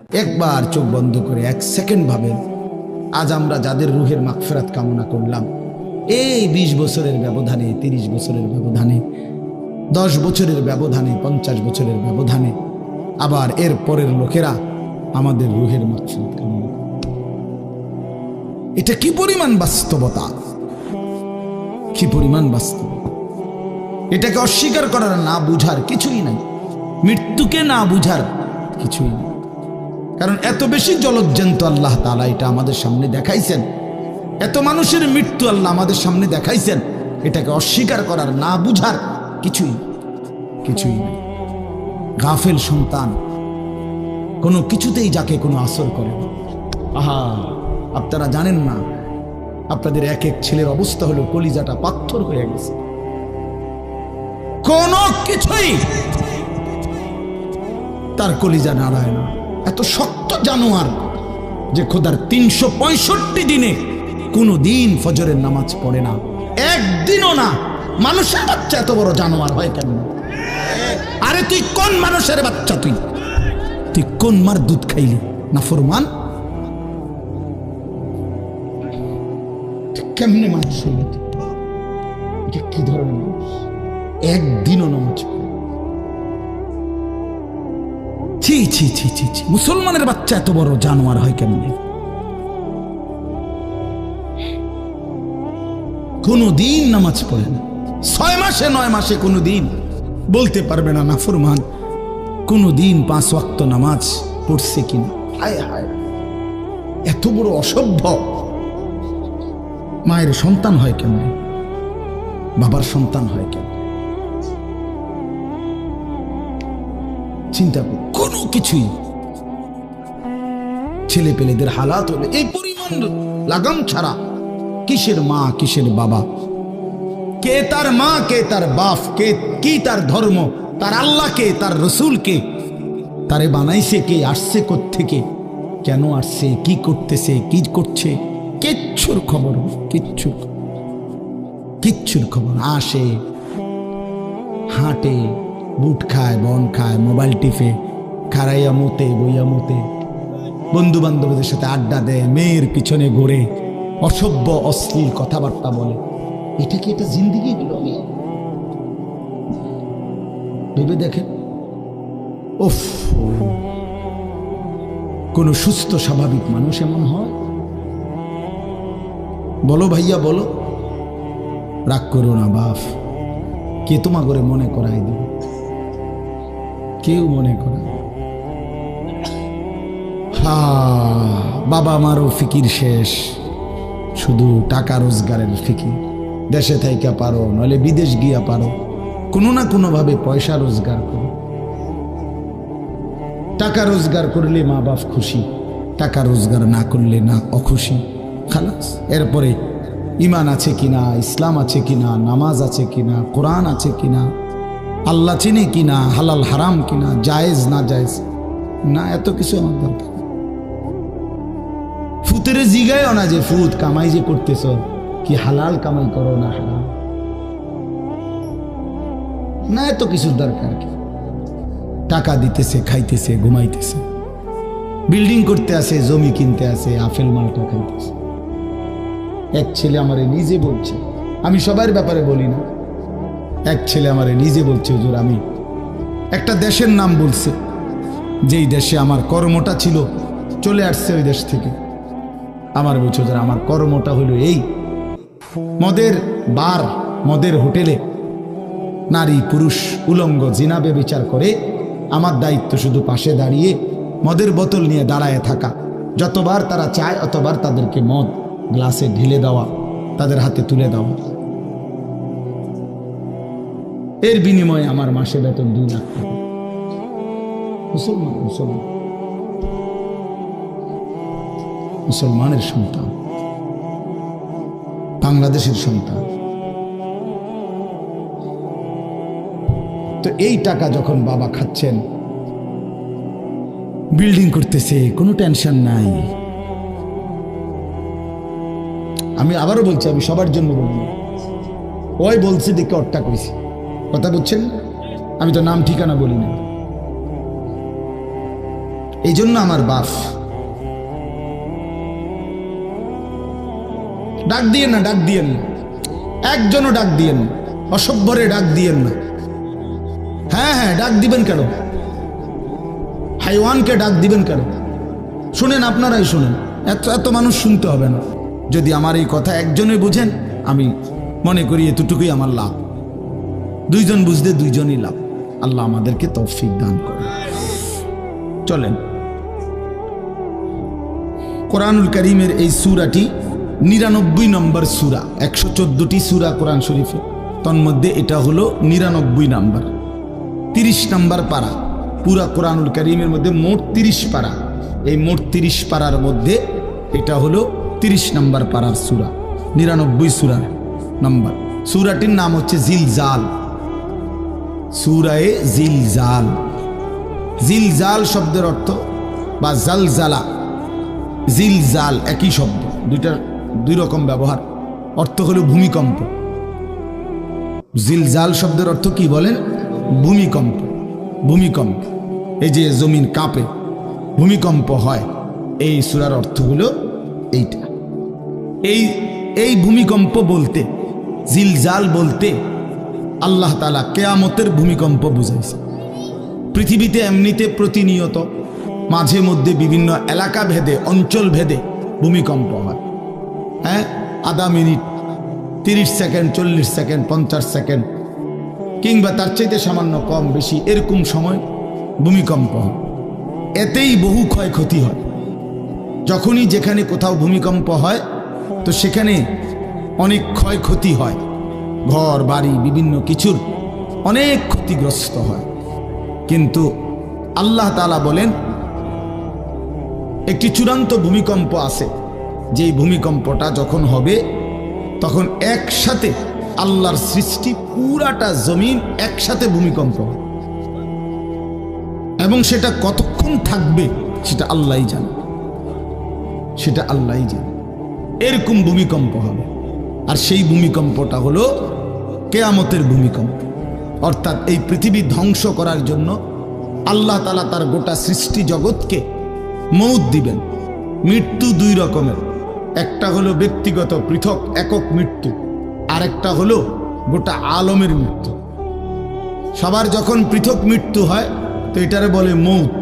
একবার চোখ বন্ধ করে 1 সেকেন্ড ভাবেন, আজ আমরা যাদের রুহের মাগফিরাত কামনা করলাম, এই 20 বছরের ব্যবধানে, 30 বছরের ব্যবধানে, 10 বছরের ব্যবধানে, 50 বছরের ব্যবধানে আবার এর পরের লোকেরা আমাদের রুহের মাগফিরাত কামনা করে। এটা কি পরিমাণ বাস্তবতা, কি পরিমাণ বাস্তব! এটাকে অস্বীকার করার, না বুঝার কিছুই নাই। মৃত্যুকে না বুঝার কিছুই নেই। কারণ এত বেশি জলজ্জান্ত আল্লাহ তাআলা এটা আমাদের সামনে দেখাইছেন, এত মানুষের মৃত্যু আল্লাহ আমাদের সামনে দেখাইছেন, এটাকে অস্বীকার করার, না বুঝার কিছুই কিছুই নেই। গাফেল সন্তান কোনো কিছুতেই যাকে কোনো আসর করে না। আহা, আপনারা জানেন না, আপনাদের এক এক ছেলের অবস্থা হলো কলিজাটা পাথর হয়ে গেছে। কোনো কিছুই তার কলিজা নাড়ায় না। এত শক্ত জানোয়ার যে খোদার 365 দিনে কোনো দিন ফজরের নামাজ পড়ে না, একদিনও না। মানুষের বাচ্চা এত বড় জানোয়ার হয় কেন? আরে তুই কোন মানুষের বাচ্চা? তুই কোন মার দুধ খাইলি? নাফরমান! কেমনে মানুষ হইল? এটা কি ধরনের মানুষ? একদিনও নামাজ পড়ে? ছি ছি ছি ছি ছি! মুসলমানের বাচ্চা এত বড় জানোয়ার হয় কেমনে? কোনো দিন নামাজ পড়ে না, 6 মাসে 9 মাসে কোনো দিন বলতে পারবে না নাফরমান কোনো দিন 5 ওয়াক্ত নামাজ পড়ছে কিনা। হায় হায়, এত বড় অসভ্য! মায়ের সন্তান হয় কেমনে? বাবার সন্তান হয় কেমনে? চিন্তা কর। কোনো কিছুই ছেলে পেলেদের হালাত হলে এই পরিমাণ লাগাম ছাড়া, কিসের মা কিসের বাবা, কে তার মা কে তার বাপ, কে কি তার ধর্ম, তার আল্লাহ কে, তার রসুল কে, তারে বানাইছে কে, আসছে কোত্থেকে, কেন আসছে, কি করতেছে, কি করছে, কিচ্ছুর খবর, কিচ্ছুর খবর। আসে, হাঁটে, বুট খায়, বন খায়, মোবাইল টিপে, খারাইয়া মতে, বইয়া মতে, বন্ধু বান্ধবদের সাথে আড্ডা দেয়, মেয়ের পিছনে ঘুরে, অসভ্য অশ্লীল কথাবার্তা বলে। এটা কি এটা জিন্দিগি হলো? ভেবে দেখেন। উফ, কোন সুস্থ স্বাভাবিক মানুষ এমন হয়? বলো ভাইয়া, বলো। রাগ করো না বাপ, কে তোমা করে মনে করাই দিবে? কেউ মনে করে। হা, বাবা মারও ফিকির শেষ, শুধু টাকা রোজগারের ফিকির। দেশে থাইকা পারো, নইলে বিদেশ গিয়া পারো, কোনো না কোনো ভাবে পয়সা রোজগার করো। টাকা রোজগার করলে মা বাপ খুশি, টাকা রোজগার না করলে না অখুশি। খালাস। এরপরে ইমান আছে কিনা, ইসলাম আছে কিনা, নামাজ আছে কিনা, কোরআন আছে কিনা, আল্লাহ চিনে কিনা, হালাল হারাম কিনা, জায়েজ না জায়েজ না, এত কিছু আমার দরকার। ফুতেরে জিগায়ও না যে ফুত কামাই যে করতেছ, কি হালাল কামাই করো না হারাম না, এত কিছুর দরকার কি? টাকা দিতেছে, খাইতেছে, ঘুমাইতেছে, বিল্ডিং করতে আসে, জমি কিনতে আসে, আফেল মালটা খাইতেছে। এক ছেলে আমারে নিজে বলছে, আমি সবার ব্যাপারে বলি না, এক ছেলে আমারে নিজে বলছে, হুজুর আমি একটা দেশের নাম বলছে, যেই দেশে আমার কর্মটা ছিল, চলে আসছে ওই দেশ থেকে। আমার বলছে, হুজুর আমার কর্মটা হলো এই, মদের বার, মদের হোটেলে নারী পুরুষ উলঙ্গ জিনাবে বিচার করে, আমার দায়িত্ব শুধু পাশে দাঁড়িয়ে মদের বোতল নিয়ে দাঁড়ায় থাকা, যতবার তারা চায় অতবার তাদেরকে মদ গ্লাসে ঢেলে দেওয়া, তাদের হাতে তুলে দেওয়া। এর বিনিময়ে আমার মাসে বেতন 2 লাখ টাকা। মুসলমান, মুসলমান, মুসলমানের সন্তান, বাংলাদেশের সন্তান। তো এই টাকা যখন বাবা খাচ্ছেন, বিল্ডিং করতেছে, কোনো টেনশন নাই। আমি আবারও বলছি, আমি সবার জন্য বলি, ওই বলছি দেখে অট্টা কইছি, কথা বুঝছেন? আমি তো নাম ঠিকানা বলি না। এই জন্য আমার বাপ, ডাক দিয়েন না, ডাক দিয়েন না, একজনও ডাক দিয়েন না, অসভ্যরে ডাক দিয়েন না। হ্যাঁ হ্যাঁ, ডাক দিবেন কেন? হাইওয়ানকে ডাক দিবেন কেন? শুনেন, আপনারাই শুনেন, এত এত মানুষ শুনতে হবে না। যদি আমার এই কথা একজনে বুঝেন, আমি মনে করি এতটুকুই আমার লাভ। দুইজন বুঝতে দুইজনই লাভ। আল্লাহ আমাদেরকে তৌফিক দান করে। চলেন, কোরআনুল কারীমের এই সূরাটি 99 নম্বর সূরা। 114টি সূরা কোরআন শরীফে, তন্মধ্যে এটা হলো 99 নম্বর, 30 নম্বর পারা। পুরা কোরআনুল কারীমের মধ্যে মোট 30 পারা। এই মোট 30 পারার মধ্যে এটা হলো 30 নম্বর পারার সূরা, 99 সূরার নম্বর। সূরাটির নাম হচ্ছে জিলজাল, সূরায়ে জিলজাল। জিলজাল শব্দের অর্থ বা জালজালা, জিলজাল একই শব্দ, দুই রকম ব্যবহার। অর্থ হলো ভূমিকম্প। জিলজাল শব্দের অর্থ কি বলেন? ভূমিকম্প। ভূমিকম্প, এই যে জমিন কাঁপে, ভূমিকম্প হয়, এই সূরার অর্থ হলো এইটা। এই ভূমিকম্প বলতে, জিলজাল বলতে আল্লাহ তাআলা কিয়ামতের ভূমিকম্প বুঝাইছে। পৃথিবীতে এমনিতে প্রতিনিয়ত মাঝে মধ্যে বিভিন্ন এলাকা ভেদে, অঞ্চল ভেদে ভূমিকম্প হয়। হ্যাঁ, আধা মিনিট, 30 সেকেন্ড, 40 সেকেন্ড, 50 সেকেন্ড, কিংবা তার চাইতে সামান্য কম বেশি এরকম সময় ভূমিকম্প হয়। এতেই বহু ক্ষয়ক্ষতি হয়। যখনই যেখানে কোথাও ভূমিকম্প হয়, তো সেখানে অনেক ক্ষয়ক্ষতি হয়, ঘর বাড়ি বিভিন্ন কিছুর অনেক ক্ষতিগ্রস্ত হয়। কিন্তু আল্লাহ তাআলা বলেন একটি চূড়ান্ত ভূমিকম্প আছে, যেই ভূমিকম্পটা যখন হবে তখন একসাথে আল্লাহর সৃষ্টি পুরাটা জমিন একসাথে ভূমিকম্প হবে, এবং সেটা কতক্ষণ থাকবে সেটা আল্লাহই জানে, সেটা আল্লাহই জানে। এরকম ভূমিকম্প হবে, আর সেই ভূমিকম্পটা হলো কিয়ামতের ভূমিকম্প। অর্থাৎ এই পৃথিবী ধ্বংস করার জন্য আল্লাহ তাআলা তার গোটা সৃষ্টি জগৎকে মউত দিবেন। মৃত্যু দুই রকমের, একটা হলো ব্যক্তিগত পৃথক একক মৃত্যু, আর একটা হলো গোটা আলমের মৃত্যু। সবার যখন পৃথক মৃত্যু হয় তো এটারে বলে মউত,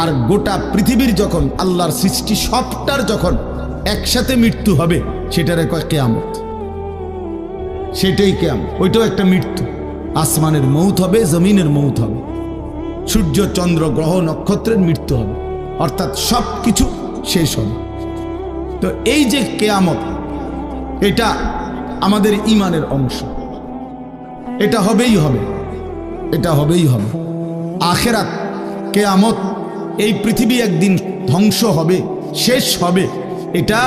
আর গোটা পৃথিবীর যখন আল্লাহর সৃষ্টি সবটার যখন একসাথে মৃত্যু হবে সেটারে কয় কিয়ামত। সেটাই কিয়ামত, ওইটাও একটা মৃত্যু। আসমানের মউত হবে, জমিনের মউত হবে, সূর্য চন্দ্র গ্রহ নক্ষত্রের মৃত্যু হবে, অর্থাৎ সব কিছু শেষ হবে। তো এই যে কিয়ামত, এটা আমাদের ঈমানের অংশ, এটা হবেই হবে, এটা হবেই হবে। আখিরাত, কিয়ামত, এই পৃথিবী একদিন ধ্বংস হবে, শেষ হবে, এটা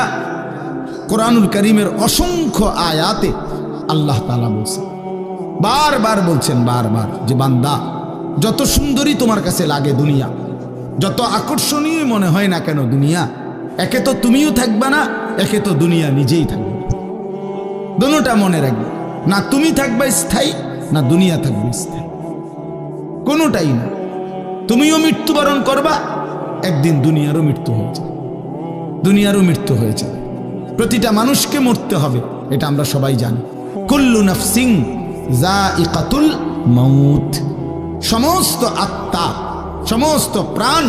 কোরআনুল কারীমের অসংখ্য আয়াতে আল্লাহ তাআলা বলছেন, বারবার বলছেন, বারবার, যে বান্দা যত সুন্দরী তোমার কাছে লাগে দুনিয়া, যত আকর্ষণীয় মনে হয় না কেন দুনিয়া, একে তো তুমিও থাকবে না, একে তো দুনিয়া নিজেই থাকবে। দুটোটা মনে রাখবে, না তুমি থাকবে স্থায়ী, না দুনিয়া থাকবে স্থায়ী, কোনোটাই না। তুমিও মৃত্যুবরণ করবা, একদিন দুনিয়ারও মৃত্যু হয়েছে, দুনিয়ারও মৃত্যু হয়েছে। প্রতিটা মানুষকে মরতে হবে, এটা আমরা সবাই জানি। কুল্লু নাফসিন যায়িকাতুল মাউত, সমস্ত আত্মা, সমস্ত প্রাণ,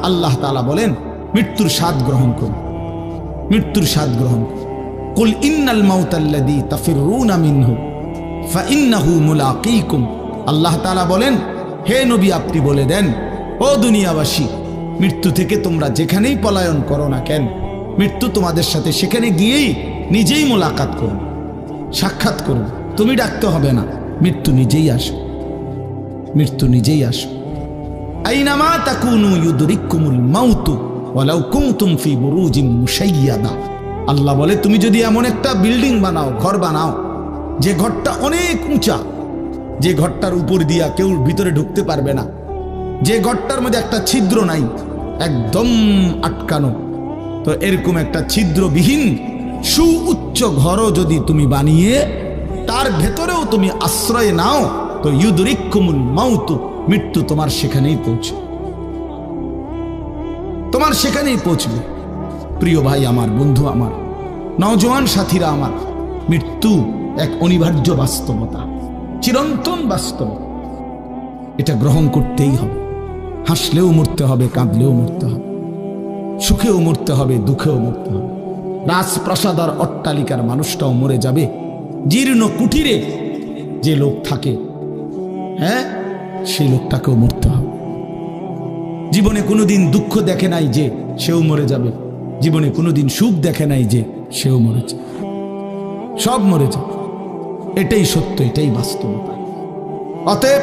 আল্লাহ তাআলা বলেন মৃত্যুর স্বাদ গ্রহণ করুন, মৃত্যুর স্বাদ গ্রহণ করুন। কুল ইন্নাল মাউতাল্লাযী তাফিরুনা মিনহু ফাইন্নাহু মুলাকীকুম। আল্লাহ তাআলা বলেন, হে নবী আপনি বলে দেন, ও দুনিয়াবাসী, মৃত্যু থেকে তোমরা যেখানেই পলায়ন করো না কেন, মৃত্যু তোমাদের সাথে সেখানে গিয়েই নিজেই মোলাকাত করুন, সাক্ষাৎ করুন। তুমি ডাকতে হবে না, মৃত্যু নিজেই আসে, মৃত্যু নিজেই আসে। আইনামা তাকুনু ইউদরিকুমুল মাউতু ওয়ালাউ কুনতুম ফি বুরুজিন মুশাইয়াদা। আল্লাহ বলে, তুমি যদি এমন একটা বিল্ডিং বানাও, ঘর বানাও, যে ঘরটা অনেক উঁচা, যে ঘরটার উপর দিয়া কেউ ভিতরে ঢুকতে পারবে না, যে ঘরটার মধ্যে একটা ছিদ্র নাই, একদম আটকানো, তো এরকম একটা ছিদ্রবিহীন সুউচ্চ ঘরও যদি তুমি বানিয়ে তার ভেতরেও তুমি আশ্রয় নাও, তো ইউদরিকুমুল মাউতু, মৃত্যু তোমার সেখানেই পৌঁছে। তোমার সেখানেই পৌঁছবে। প্রিয় ভাই আমার, বন্ধু আমার, নওজোয়ান সাথীরা আমার, মৃত্যু এক অনিবার্য বাস্তবতা, চিরন্তন বাস্তবতা। এটা গ্রহণ করতেই হবে। হাসলেও মরতে হবে, কাঁদলেও মরতে হবে, সুখেও মরতে হবে, দুঃখেও মরতে হবে। রাজপ্রাসাদ আর অট্টালিকার মানুষটাও মরে যাবে। জীর্ণ কুটিরে যে লোক থাকে, হ্যাঁ, সেই লোকটাকেও মরতে হবে। জীবনে কোনোদিন দুঃখ দেখে নাই যে সেও মরে যাবে, জীবনে কোনোদিন সুখ দেখে নাই যে সেও মরে যাবে, সব মরে যাবে। এটাই সত্য, এটাই বাস্তবতা। অতএব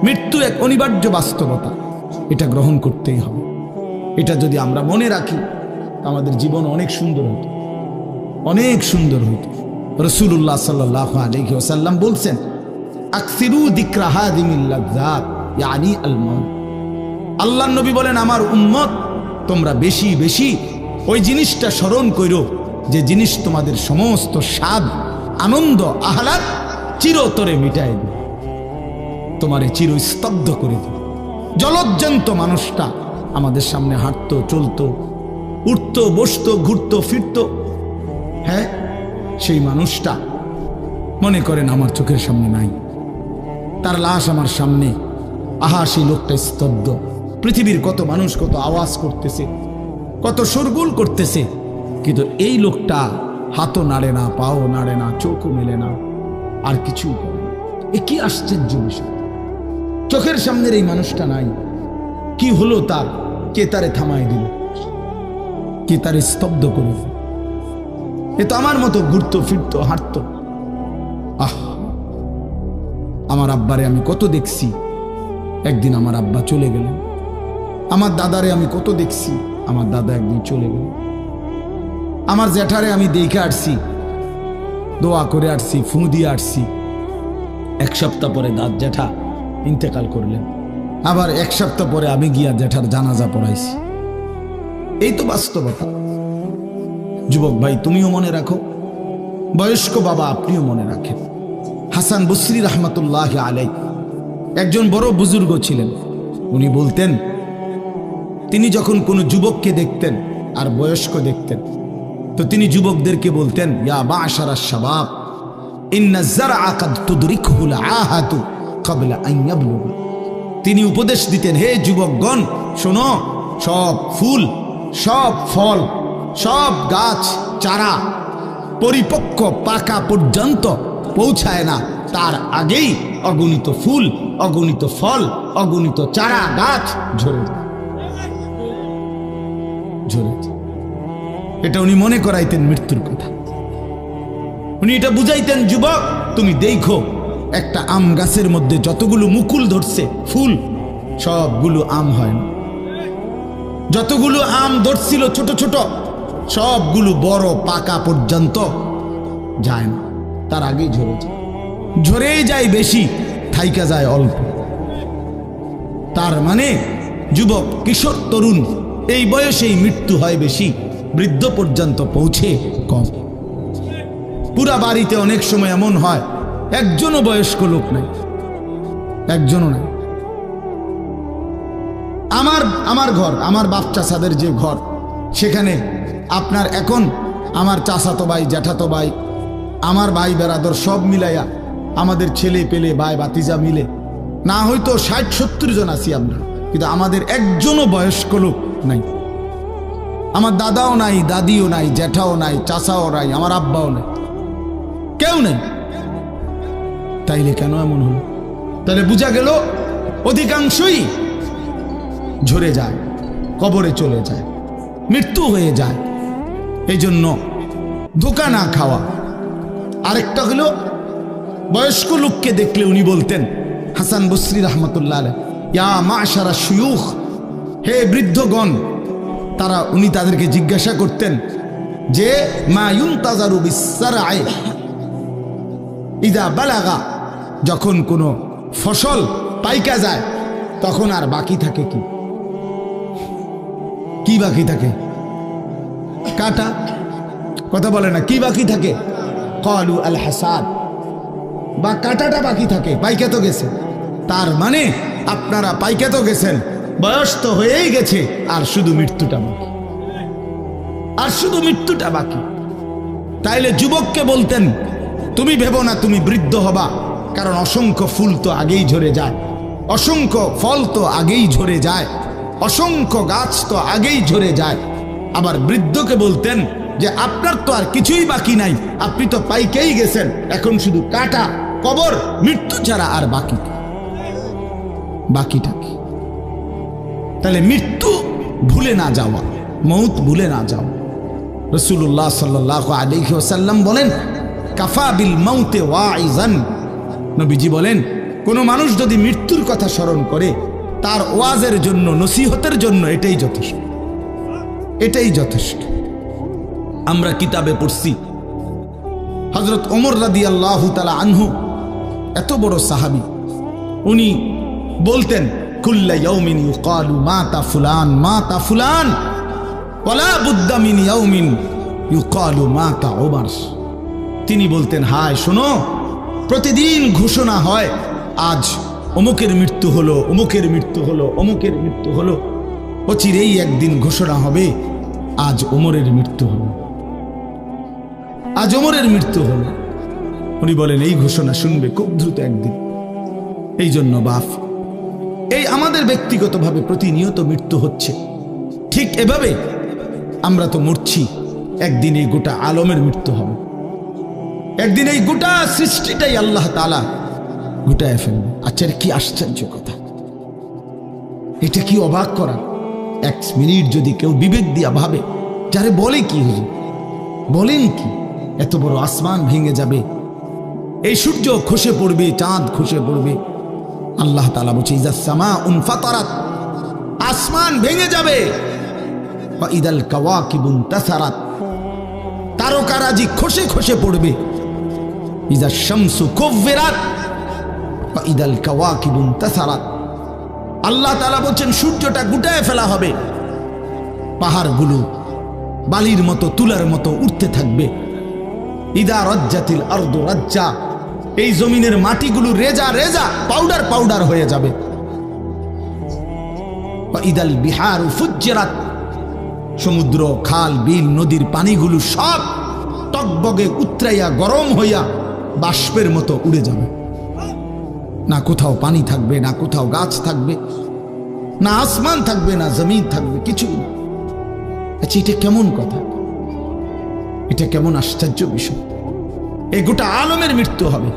মৃত্যু এক অনিবার্য বাস্তবতা, এটা গ্রহণ করতেই হবে। এটা যদি আমরা মনে রাখি, আমাদের জীবন অনেক সুন্দর হতো, অনেক সুন্দর হতো। রাসূলুল্লাহ সাল্লাল্লাহু আলাইহি ওয়াসাল্লাম বলছেন, আকসিরু যিকরা হাদিমিল লাযযাত ইয়ানি আল মাউত। আল্লাহর নবী বলেন, আমার উম্মত তোমরা বেশি বেশি ওই জিনিসটা স্মরণ করো যে জিনিস তোমাদের সমস্ত স্বাদ, আনন্দ, আহ্লাদ চিরতরে মিটায় দেবে, তোমারে চিরস্তব্ধ করে দেবে। জলজ্জান্ত মানুষটা আমাদের সামনে হাঁটতো, চলতো, উঠতো, বসতো, ঘুরতো, ফিরতো, হ্যাঁ, সেই মানুষটা মনে করেন আমার চোখের সামনে নাই, তার লাশ আমার সামনে। আহা, সেই লোকটা স্তব্ধ। পৃথিবীর কত মানুষ কত আওয়াজ করতেছে, কত শোরগোল করতেছে, কিন্তু এই লোকটা হাতও নাড়ে না, পাও নাড়ে না, চোখও মেলে না, আর কিছু করে না। এ কি আশ্চর্য বিষয়! চোখের সামনের এই মানুষটা নাই, কি হলো তার? কে তারে থামায় দিল? কে তারে স্তব্ধ করে দিল? এ তো আমার মতো ঘুরতো, ফিরতো, হাঁটতো। আহ, আমার আব্বারে আমি কত দেখছি, একদিন আমার আব্বা চলে গেলেন। আমার দাদারে আমি কত দেখছি, আমার দাদা একদিন চলে গেলেন। আমার জ্যাঠারে আমি দেখে আসছি, দোয়া করে আসছি, ফু দিয়ে আসছি। এক সপ্তাহ পরে দাদ জ্যাঠা ইন্তেকাল করলেন। আবার এক সপ্তাহ পরে আমি গিয়া জ্যাঠার জানাজা পড়াইছি। এই তো বাস্তবতা। যুবক ভাই, তুমিও মনে রাখো, বয়স্ক বাবা আপনিও মনে রাখেন। হাসান বসরি রহমতুল্লাহ আলাইহি একজন বড় বুজুর্গ ছিলেন। উনি বলতেন, তিনি যখন কোনো যুবককে দেখতেন আর বয়স্ক দেখতেন, তো তিনি যুবকদেরকে বলতেন, ইয়া মা'শারাশ শাবাব ইন্না যারআ কাদ তুদরিকুহুল আহাতু ক্বাবলা আন ইয়াবলুগা। তিনি উপদেশ দিতেন, হে যুবকগণ শোনো, সব ফুল, সব ফল, সব গাছ চারা পরিপক্ক পাকা পর্যন্ত পৌঁছায় না, তার আগেই অগণিত ফুল, অগণিত ফল, অগণিত চারা গাছ ঝরে যায়। এটা উনি মনে করাইতেন মৃত্যুর কথা। উনি এটা বুঝাইতেন, যুবক তুমি দেখো, একটা আম গাছের মধ্যে যতগুলো মুকুল ধরছে ফুল, সবগুলো আম হয় না। যতগুলো আম ধরছিল ছোট ছোট, সবগুলো বড় পাকা পর্যন্ত যায় না, তার আগেই ঝরে যায়। ঝরেই যায় বেশি, থাইকা যায় অল্প। তার মানে যুবক, কিশোর, তরুণ এই বয়সেই মৃত্যু হয় বেশি, বৃদ্ধ পর্যন্ত পৌঁছে কম। পুরা বাড়িতে অনেক সময় এমন হয় একজনও বয়স্ক লোক নাই, একজনও নাই। আমার ঘর, আমার বাপ চাচাদের যে ঘর, সেখানে আপনার এখন আমার চাচাতো ভাই, জ্যাঠাতো ভাই, আমার ভাই বেরাদর সব মিলাইয়া আমাদের ছেলে পেলে ভাই বাতিজা মিলে না হয়তো 60-70 জন আছি আমরা, কিন্তু আমাদের একজনও বয়স্ক লোক নাই। আমার দাদাও নাই, দাদিও নাই, জ্যাঠাও নাই, চাচাও নাই, আমার আব্বাও নাই, কেউ নেই। তাইলে কেন এমন হলো? তাহলে বোঝা গেল অধিকাংশই ঝরে যায়, কবরে চলে যায়, মৃত্যু হয়ে যায়। এই জন্য ধোঁকা না খাওয়া। আরেকটা হলো, বয়স্ক লোককে দেখলে উনি বলতেন, হাসান বসরি রহমতুল্লাহ আলাইহি, ইয়া মা'শারা শুয়ুখ, হে বৃদ্ধগণ। উনি তাদেরকে জিজ্ঞাসা করতেন যে, মা ইউনতাজারু বিসসারআই ইযা বালাগা, যখন কোনো ফসল পাইকা যায় তখন আর বাকি থাকে কি? কি বাকি থাকে? কাটা। কথা বলে না, কি বাকি থাকে? ক্বালু আল হাসাদ, বা কাটাটা বাকি থাকে, পাইকা তো গেছে। তার মানে আপনারা পাইকা তো গেছেন, বয়স তো হয়েই গেছে, আর শুধু মৃত্যুটা বাকি, আর শুধু মৃত্যুটা বাকি। তাইলে যুবককে বলতেন, তুমি ভেবো না তুমি বৃদ্ধ হবা, কারণ অসংখ্য ফুল তো আগেই ঝরে যায়, অসংখ্য ফল তো আগেই ঝরে যায়, অসংখ্য গাছ তো আগেই ঝরে যায়। আবার বৃদ্ধকে বলতেন যে আপনার তো আর কিছুই বাকি নাই, আপনি তো পাইকেই গেছেন, এখন শুধু কাটা, কবর, মৃত্যু ছাড়া আর বাকিটা কি? তাহলে মৃত্যু ভুলে না যাওয়া, মৌত ভুলে না যাওয়া। রাসূলুল্লাহ সাল্লাল্লাহু আলাইহি ওয়াসাল্লাম বলেন, কাফা বিল মাউতে ওয়াইজান। নবীজি বলেন, কোনো মানুষ যদি মৃত্যুর কথা স্মরণ করে, তার ওয়াজের জন্য, নসিহতের জন্য এটাই যথেষ্ট, এটাই যথেষ্ট। আমরা কিতাবে পড়ছি, হযরত ওমর রাদিয়াল্লাহু তাআলা আনহু, এত বড় সাহাবী, উনি বলতেন, কুল্লা ইয়াউমিন ইউকালু মাতা ফুলান মাতা ফুলান ওয়ালা বুদ্দা মিন ইয়াউমিন ইউকালু মাতা ওমর। তিনি বলতেন, হায় শোনো, প্রতিদিন ঘোষণা হয় আজ অমুকের মৃত্যু হলো, অমুকের মৃত্যু হলো, অমুকের মৃত্যু হলো। অচিরেই একদিন ঘোষণা হবে আজ ওমরের মৃত্যু হলো, আজ ওমরের মৃত্যু হলো। উনি বলেন, এই ঘোষণা শুনবে খুব দ্রুত একদিন। এই জন্য বাপ, এই আমাদের ব্যক্তিগতভাবে প্রতিনিয়ত মৃত্যু হচ্ছে, ঠিক এভাবে আমরা তো মরছি, একদিন এই গোটা আলমের মৃত্যু হবে, একদিন এই গোটা সৃষ্টিটাই আল্লাহ তাআলা গুটায় ফেলবে। আচ্ছা, কি আশ্চর্য কথা, এটা কি অবাক করা। এক মিনিট যদি কেউ বিবেক দিয়া ভাবে, যারে বলে কি হুজুর, বলেন কি, এত বড় আসমান ভেঙে যাবে, এই সূর্য খসে পড়বে, চাঁদ খসে পড়বে। আল্লাহ তাআলা বলছে, ইযাস সামাউন ফাতারাত, আসমান ভেঙে যাবে, ওয়া ইদাল কাওয়াকিবুন তাসারাত, তারকারাজি খসে খসে পড়বে, ইযাস শামসু কুব্বিরাত ওয়া ইদাল কাওয়াকিবুন তাসারাত। আল্লাহ তাআলা বলছেন, সূর্যটা গুটায় ফেলা হবে, পাহাড়গুলো বালির মতো, তুলার মতো উঠতে থাকবে। ইদা রাজ্জাতিল আরদু রাজ্জা, এই জমিনের মাটিগুলো রেজা রেজা, পাউডার পাউডার হয়ে যাবে। ওয়া ইদাল বিহারু ফুজ্জিরাত, সমুদ্র, খাল, বিল, নদীর পানিগুলো সব টকবগে উতরাইয়া গরম হইয়া বাষ্পের মতো উড়ে যাবে। না কোথাও পানি থাকবে, না কোথাও গাছ থাকবে, না আসমান থাকবে, না জমিন থাকবে, কিছুই না। আচ্ছা, এটা কেমন কথা, এটা কেমন আশ্চর্য বিষয়। এই গোটা আলমের মৃত্যু হবে।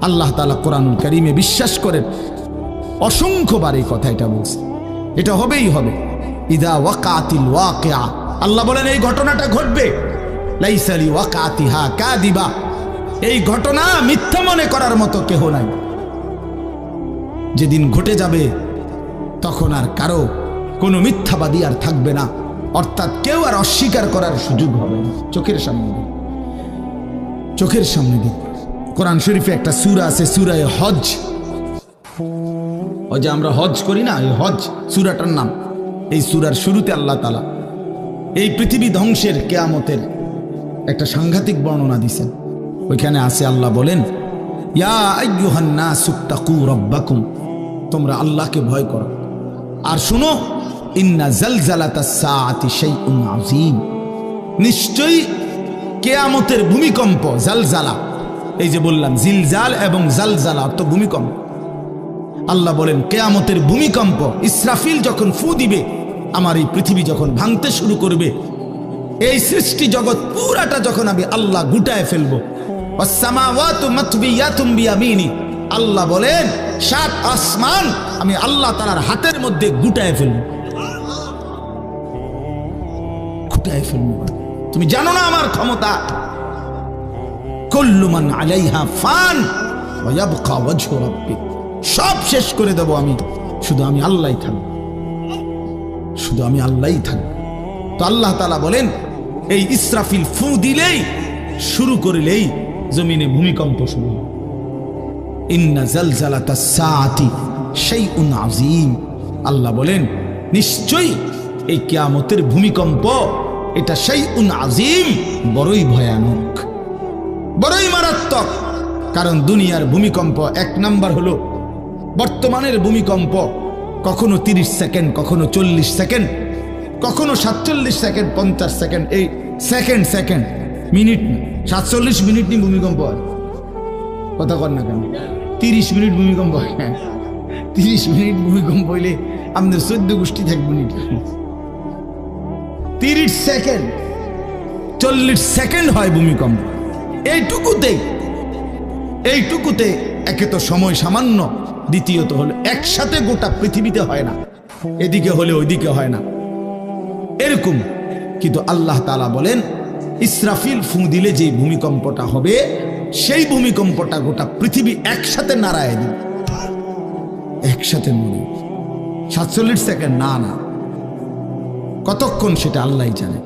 আল্লাহ তাআলা কোরআনুল কারীমে বিশ্বাস করেন, অসংখ্যবার এই কথা এটা বলছে, এটা হবেই হবে। ইদা ওয়াকাতিল ওয়াকিআ, আল্লাহ বলেন এই ঘটনাটা ঘটবে। লাইসা লিওয়াকাতিহা কাযিবা, এই ঘটনা মিথ্যা মনে করার মতো কেহ নাই। যেদিন ঘটে যাবে তখন আর কারো কোনো মিথ্যাবাদী আর থাকবে না, অর্থাৎ কেউ আর অস্বীকার করার সুযোগ হবে না। চোখের সামনে দিন, চোখের সামনে দিন। কোরআন শরীফে একটা সূরা আছে, সূরা হজ। ওই যে আমরা হজ করি না, এই হজ সূরাটার নাম। এই সূরার শুরুতে আল্লাহ তাআলা এই পৃথিবী ধ্বংসের, কিয়ামতের একটা সাংঘাতিক বর্ণনা দিয়েছেন। ওইখানে আছে, আল্লাহ বলেন, ইয়া আইয়ুহান নাসু তাকু রাব্বাকুম, তোমরা আল্লাহকে ভয় করো। আর শুনো, ইন্না জালজালাতাস সাআতি শাইউন আযীম, নিশ্চয়ই কিয়ামতের ভূমিকম্প, জালজালা, এই যে বললাম জিলজাল এবং জালজালা অর্থ ভূমিকম্প। আল্লাহ বলেন কিয়ামতের ভূমিকম্প, ইসরাফিল যখন ফু দিবে, আমার এই পৃথিবী যখন ভাঙতে শুরু করবে, এই সৃষ্টি জগৎ পুরাটা যখন আমি আল্লাহ গুটায় ফেলবো, ওয়াসসামাওয়াতু মাতবিয়াতুম বিয়ামিনি, আল্লাহ বলেন 7 আসমান আমি আল্লাহ তাআলার হাতের মধ্যে গুটায় ফেলবো, গুটায় ফেলবো। তুমি জানো না আমার ক্ষমতা। কুল্লু মান আলাইহা ফান ওয়া ইয়াবকা ওয়াজহু রাব্বিক, সব শেষ করে দেব আমি, শুধু আমি আল্লাহই থাকব, শুধু আমি আল্লাহই থাকব। তো আল্লাহ তাআলা বলেন, এই ইসরাফিল ফু দিলেই, শুরু করলেই জমিনে ভূমিকম্প শুরু হবে। ইন্না জালজালাতাস সাআতি শাইউন আযীম, আল্লাহ বলেন নিশ্চয়ই এই কিয়ামতের ভূমিকম্প, এটা শাইউন আযীম, বড়ই ভয়ানক, বড়ই মারাত্মক। কারণ দুনিয়ার ভূমিকম্প, এক নাম্বার হলো বর্তমানের ভূমিকম্প, কখনো 30 সেকেন্ড, কখনো 40 সেকেন্ড, কখনো 47 সেকেন্ড, 50 সেকেন্ড, এই সেকেন্ড সেকেন্ড মিনিট না, 47 মিনিট নি ভূমিকম্প হয়। কথা কর না কেন? 30 মিনিট ভূমিকম্প হয়। 30 মিনিট ভূমিকম্প হইলে আমাদের 14 গোষ্ঠী থাকবে না। 30 সেকেন্ড, 40 সেকেন্ড হয় ভূমিকম্প। এইটুকুতে একে তো সময় সামান্য, দ্বিতীয়ত হলো একসাথে গোটা পৃথিবীতে হয় না, এদিকে হলে ওইদিকে হয় না এরকম। কিন্তু আল্লাহ তাআলা বলেন ইসরাফিল ফু দিলে যে ভূমিকম্পটা হবে, সেই ভূমিকম্পটা গোটা পৃথিবী একসাথে নাড়ায় দিবে, একসাথে মরে। 47 সেকেন্ড না, কতক্ষণ সেটা আল্লাহই জানে।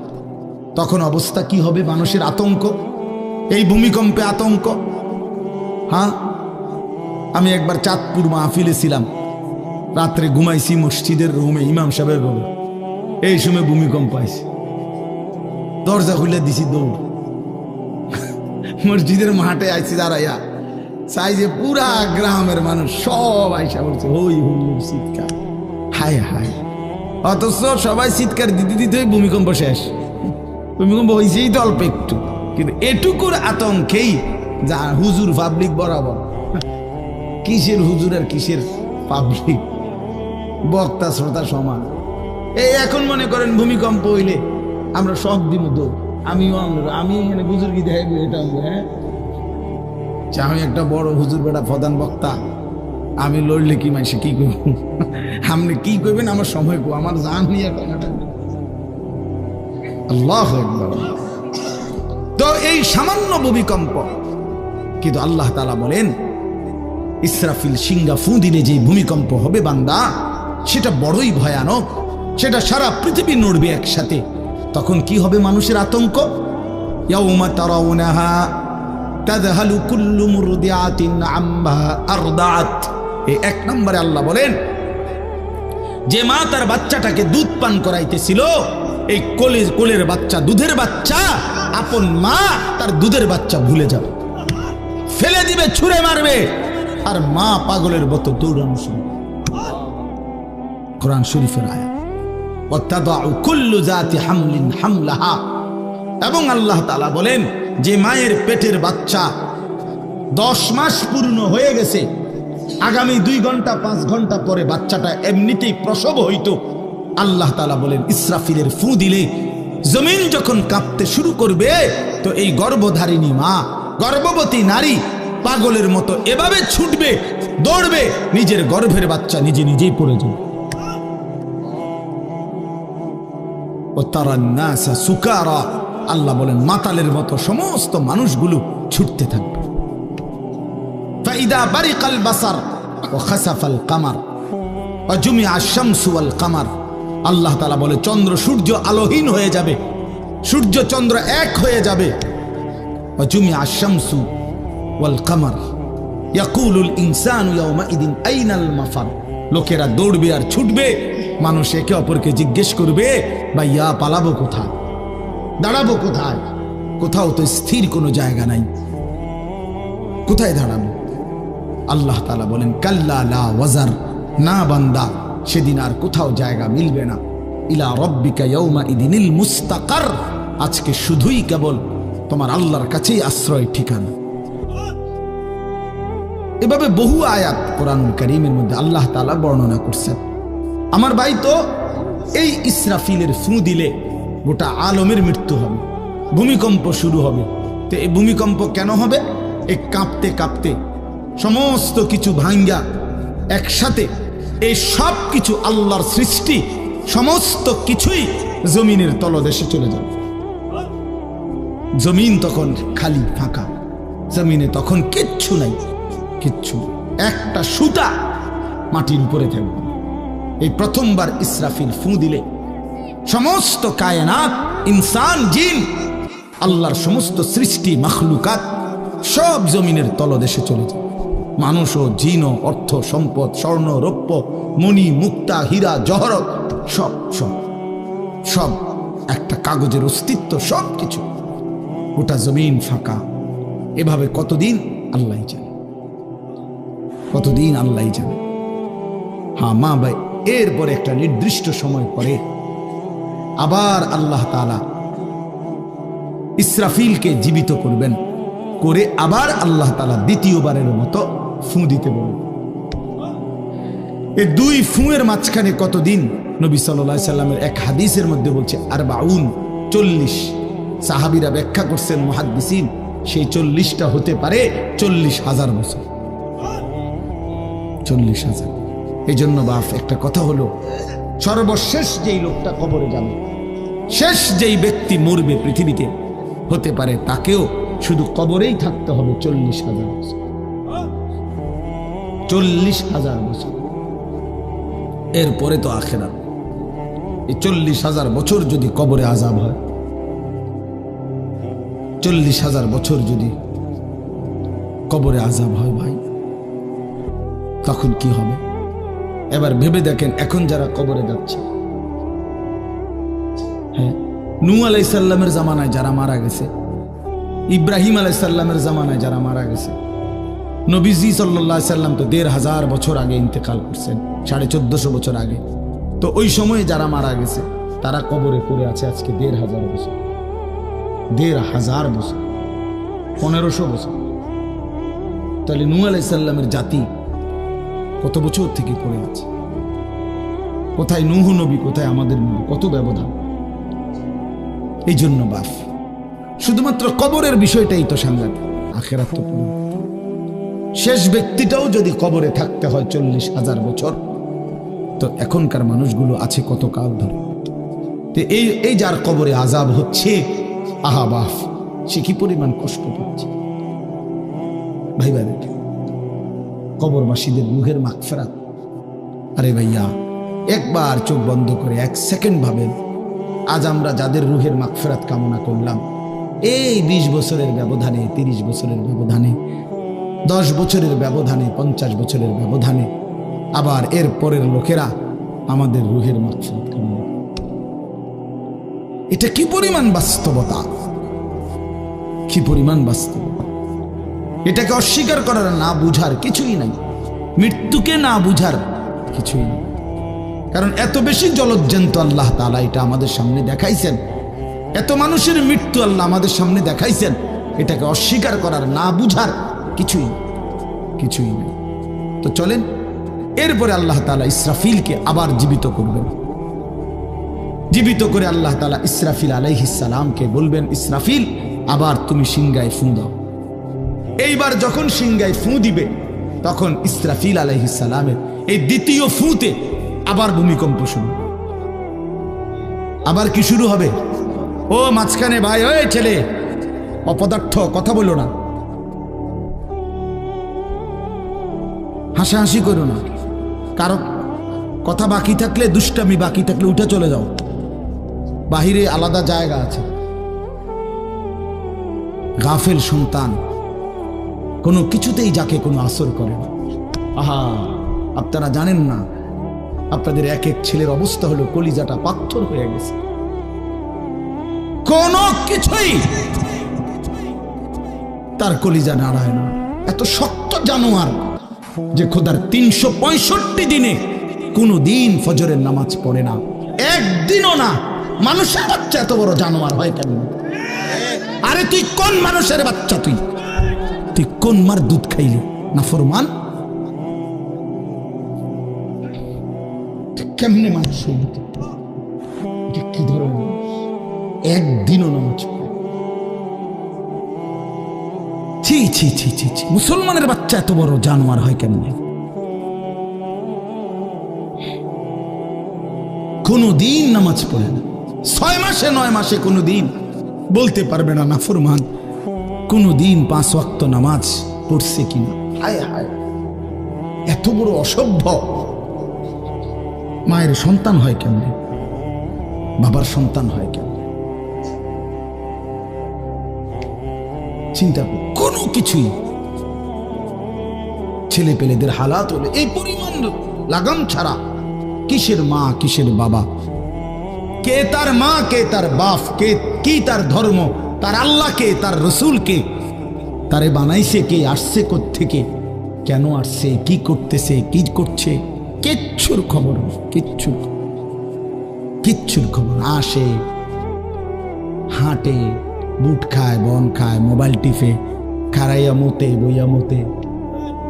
তখন অবস্থা কি হবে? মানুষের আতঙ্ক, এই ভূমিকম্পে আতঙ্ক। হ্যাঁ, আমি একবার চাঁদপুর মাহফিলে ছিলাম, রাত্রে ঘুমাইছি মসজিদের রুমে, ইমাম সাহেবের রুমে। এই সময় ভূমিকম্প আইছে, দরজা খুলে দিছি দৌড়। মসজিদের মাঠে আইছি দাঁড়াইয়া, চাই যে পুরা গ্রামের মানুষ সব আইসা বলছে হই হুল্লোড় চিৎকার, হায় হায়। অথচ সবাই চিৎকার দিতে দিতে ভূমিকম্প শেষ। ভূমিকম্প হয়েছেই তো অল্প একটু, কিন্তু এটুকুর আতঙ্কেই যা হুজুর পাবলিক বরাবর। কিসের হুজুর আর কিসের পাবলিক, বক্তা শ্রোতা সমান। এই এখন মনে করেন ভূমিকম্প হইলে আমরা সব দিন দৌড়, আমি এখানে বুজুর্গি দেখাইব, এটা হ্যাঁ আমি একটা বড় হুজুর বেটা প্রধান বক্তা, আমি লড়লে কি মাইসে কি করব? আপনি কি করবেন? আমার সময় কো, আমার জান নিয়ে কথাটা। আল্লাহু আকবার। তো এই সামান্য ভূমিকম্প, কিন্তু আল্লাহ তাআলা বলেন ইসরাফিল সিংহা ফু দিলে যে ভূমিকম্প হবে বান্দা, সেটা বড়ই ভয়ানক, সেটা সারা পৃথিবী নড়বে একসাথে। তখন কি হবে? মানুষের আতঙ্ক। ইয়াউমা তারাউনাহা তাযহালু কুল্লু মুরদিআতিন আম্মা আরদাআত। এই 1 নম্বরে আল্লাহ বলেন যে মা তার বাচ্চাটাকে দুধ পান করাইতেছিল, এই কোলের বাচ্চা, দুধের বাচ্চা, আপন মা তার দুধের বাচ্চা ভুলে যাবে, ফেলে দিবে, ছুঁড়ে মারবে, আর মা পাগলের মতো দৌড়ানো শুরু। কোরআন শরীফের আয়াত। ওয়াতাদাউ কুল্লু যাতি হামলিন হামলাহা। এবং আল্লাহ তাআলা বলেন যে মায়ের পেটের বাচ্চা 10 মাস পূর্ণ হয়ে গেছে, আগামী 2 ঘন্টা 5 ঘন্টা পরে বাচ্চাটা এমনিতেই প্রসব হইতো। আল্লাহ তাআলা বলেন ইসরাফিলের ফু দিলে জমিন যখন কাঁপতে শুরু করবে, তো এই গর্ভধারিণী মা, গর্ভবতী নারী পাগলের মতো এভাবে ছুটবে, দৌড়বে, নিজের গর্ভের বাচ্চা নিজেই পড়ে যাবে। ও তারান নাসা সুকারা, আল্লাহ বলেন মাতালের মতো সমস্ত মানুষগুলো ছুটতে থাকবে। ফাইদা বারিকাল বাসার ওয়া খাসাফাল কামার ওয়া জুমিআ আশ-শামসু ওয়াল কামার। আল্লাহ তাআলা বলে চন্দ্র সূর্য আলোহীন হয়ে যাবে, সূর্য চন্দ্র এক হয়ে যাবে। ওয়া জুমিআ আশ-শামসু ওয়াল কামার ইয়াকুলুল ইনসানু ইয়াওমাইদিন আইনাল মাফার। লোকেরা দৌড়বে আর ছুটবে, মানুষ একে অপরকে জিজ্ঞেস করবে ভাইয়া পালাবো কোথায়, দাঁড়াবো কোথায়? কোথাও তো স্থির কোনো জায়গা নাই, কোথায় দাঁড়াবো? আল্লাহ তাআলা বলেন কাল্লা লা ওয়াজার, না বান্দা, সেদিন আর কোথাও জায়গা মিলবে না। ইলা রাব্বিকা ইয়াওমাইদিনিল মুস্তাকার, আজকে শুধুই কেবল তোমার আল্লাহর কাছেই আশ্রয় ঠিকানা। এভাবে বহু আয়াত কোরআনুল কারীমের মধ্যে আল্লাহ তাআলা বর্ণনা করছেন। আমার ভাই, তো এই ইসরাফিলের ফু দিলে গোটা আলমের মৃত্যু হবে, ভূমিকম্প শুরু হবে। তো এই ভূমিকম্প কেন হবে? এই কাঁপতে কাঁপতে সমস্ত কিছু ভাঙ্গা একসাথে, এই সব কিছু আল্লাহর সৃষ্টি, সমস্ত কিছুই জমিনের তলদেশে চলে যাবে। জমিন তখন খালি ফাঁকা, জমিনে তখন কিচ্ছু নাই, কিচ্ছু, একটা সুতা মাটির উপরে থাকবে। এই প্রথমবার ইসরাফিল ফু দিলে সমস্ত কায়নাত, ইনসান, জিন, আল্লাহর সমস্ত সৃষ্টি, মাখলুকাত সব জমিনের তলদেশে চলে যায়। মানুষ ও জিন ও অর্থ সম্পদ, স্বর্ণ রৌপ্য মণি মুক্তা হীরা জহরত সব সব সব একটা কাগজের অস্তিত্ব, সব কিছু, গোটা জমিন ফাঁকা। এভাবে কতদিন আল্লাহই জানে, কতদিন আল্লাহই জানে। হ্যাঁ, এরপরে একটা নির্দিষ্ট সময় পরে আবার আল্লাহ তাআলা ইসরাফিলকে জীবিত করবেন, করে আবার আল্লাহ তাআলা দ্বিতীয়বারের মতো ফু দিতে বলবেন। এই দুই ফুঁয়ের মাঝখানে কতদিন? নবী সাল্লাল্লাহু আলাইহি সাল্লামের এক হাদিসের মধ্যে বলছে 40 সাহাবীরা ব্যাখ্যা করছেন মুহাদ্দিসিন, সেই 40টা হতে পারে 40,000 বছর। 40,000। এই জন্য বাপ একটা কথা হলো, সর্বশেষ যেই লোকটা কবরে যাবে, শেষ যেই ব্যক্তি মরবে পৃথিবীতে, হতে পারে তাকেও শুধু কবরেই থাকতে হবে 40,000 বছর। 40,000 বছর, এরপরে তো আখিরাত। এই 40,000 বছর যদি কবরে আযাব হয়, 40,000 বছর যদি কবরে আযাব হয় ভাই, তখন কি হবে? এবার ভেবে দেখেন, এখন যারা কবরে যাচ্ছে, হ্যাঁ, নূহ আলাইহিস সালামের জামানায় যারা মারা গেছে, ইব্রাহিম আলাইহিস সালামের জামানায় যারা মারা গেছে, নবীজি সাল্লাল্লাহু আলাইহি সাল্লাম তো 1,500 বছর আগে ইন্তেকাল করছেন, 1450 বছর আগে। তো ওই সময়ে যারা মারা গেছে তারা কবরে পড়ে আছে আজকে 1,500 বছর, 1,500 বছর, 1500 বছর। তাহলে নূহ আলাইহিস সালামের জাতি কত বছর থেকে পড়ে আছে? কোথায় নূহ নবী, কোথায় আমাদের নবী? কত ব্যবধান! এই জন্য বাপ, শুধুমাত্র কবরের বিষয়টাই তো সাংঘাতিক, আখিরাত তো পুরো। শেষ ব্যক্তিটাও যদি কবরে থাকতে হয় 40,000 বছর, তো এখনকার মানুষগুলো আছে কত কাল ধরে। তো এই যার কবরে আযাব হচ্ছে, আহা বাপ, সে কি পরিমাণ কষ্ট পাচ্ছে ভাই ভাই। কবরবাসীদের রূহের মাগফিরাত। আরে ভাইয়া, একবার চোখ বন্ধ করে 1 সেকেন্ড ভাবেন, আজ আমরা যাদের রূহের মাগফিরাত কামনা করলাম, এই 20 বছরের ব্যবধানে, 30 বছরের ব্যবধানে, 10 বছরের ব্যবধানে, 50 বছরের ব্যবধানে আবার এর পরের লোকেরা আমাদের রূহের মাগফিরাত কামনা করে। এটা কি পরিমাণ বাস্তবতা, কি পরিমাণ বাস্তবতা! এটাকে অস্বীকার করার, না বুঝার কিছুই নাই, মৃত্যুকে না বুঝার কিছুই নেই। কারণ এত বেশি জলজ্জান্ত আল্লাহ তাআলা এটা আমাদের সামনে দেখাইছেন, এত মানুষের মৃত্যু আল্লাহ আমাদের সামনে দেখাইছেন, এটাকে অস্বীকার করার, না বুঝার কিছুই নেই। তো চলেন, এরপরে আল্লাহ তাআলা ইসরাফিলকে আবার জীবিত করবেন। জীবিত করে আল্লাহ তাআলা ইসরাফিল আলাইহিস সালামকে বলবেন, ইসরাফিল, আবার তুমি সিংহায় ফু দাও। এইবার যখন সিংহায় ফু দিবে, তখন ইসরাফিল আলাইহিস সালামের এই দ্বিতীয় ফুতে আবার ভূমিকম্প শুরু। আবার কি শুরু হবে? ও মাঝখানে ভাই, ওই ছেলে অপদার্থ, কথা বলো না, হাসাহাসি করো না, কারো কথা বাকি থাকলে, দুষ্টামি বাকি থাকলে উঠে চলে যাও, বাহিরে আলাদা জায়গা আছে। গাফেল সন্তান কোনো কিছুতেই যাকে কোনো আসর করে না। আহা, আপনারা জানেন না, আপনাদের এক এক ছেলের অবস্থা হলো কলিজাটা পাথর হয়ে গেছে, কোনো কিছুই তার কলিজা নাড়ায় না। এত শক্ত জানোয়ার যে খোদার 365 দিনে কোনো দিন ফজরের নামাজ পড়ে না, একদিনও না। মানুষের বাচ্চা এত বড় জানোয়ার হয় কেন? আরে তুই কোন মানুষের বাচ্চা? তুই কোন মার দুধ খাইলি? নাফরমান! কেমনে মানুষ কি ধরনের? একদিনও নামাজ পড়ে? ছি ছি ছি ছি ছি! মুসলমানের বাচ্চা এত বড় জানোয়ার হয় কেমনে? কোনো দিন নামাজ পড়ে না, 6 মাসে 9 মাসে কোনো দিন বলতে পারবে না নাফরমান কোনো দিন 5 ওয়াক্ত নামাজ পড়ছে কিনা। হায় হায়, এত বড় অসভ্য! মায়ের সন্তান হয় কেমনে? বাবার সন্তান হয় কেমনে? চিন্তা কর, কোনো কিছুই। ছেলে পেলেদের হালাত হলে এই পরিমাণ লাগাম ছাড়া, কিসের মা কিসের বাবা, কে তার মা কে তার বাপ, কে কি তার ধর্ম, তার আল্লাহ কে, তার রসুল কে, তারে বানাইছে কে, আসছে কোত্থেকে, কেন আসছে, কি করতেছে, কি করছে, কিচ্ছুর খবর নেই, কিচ্ছুর খবর। আসে, হাঁটে, বুট খায়, বন খায়, মোবাইল টিপে, খাড়াইয়া মতে, বইয়া মতে,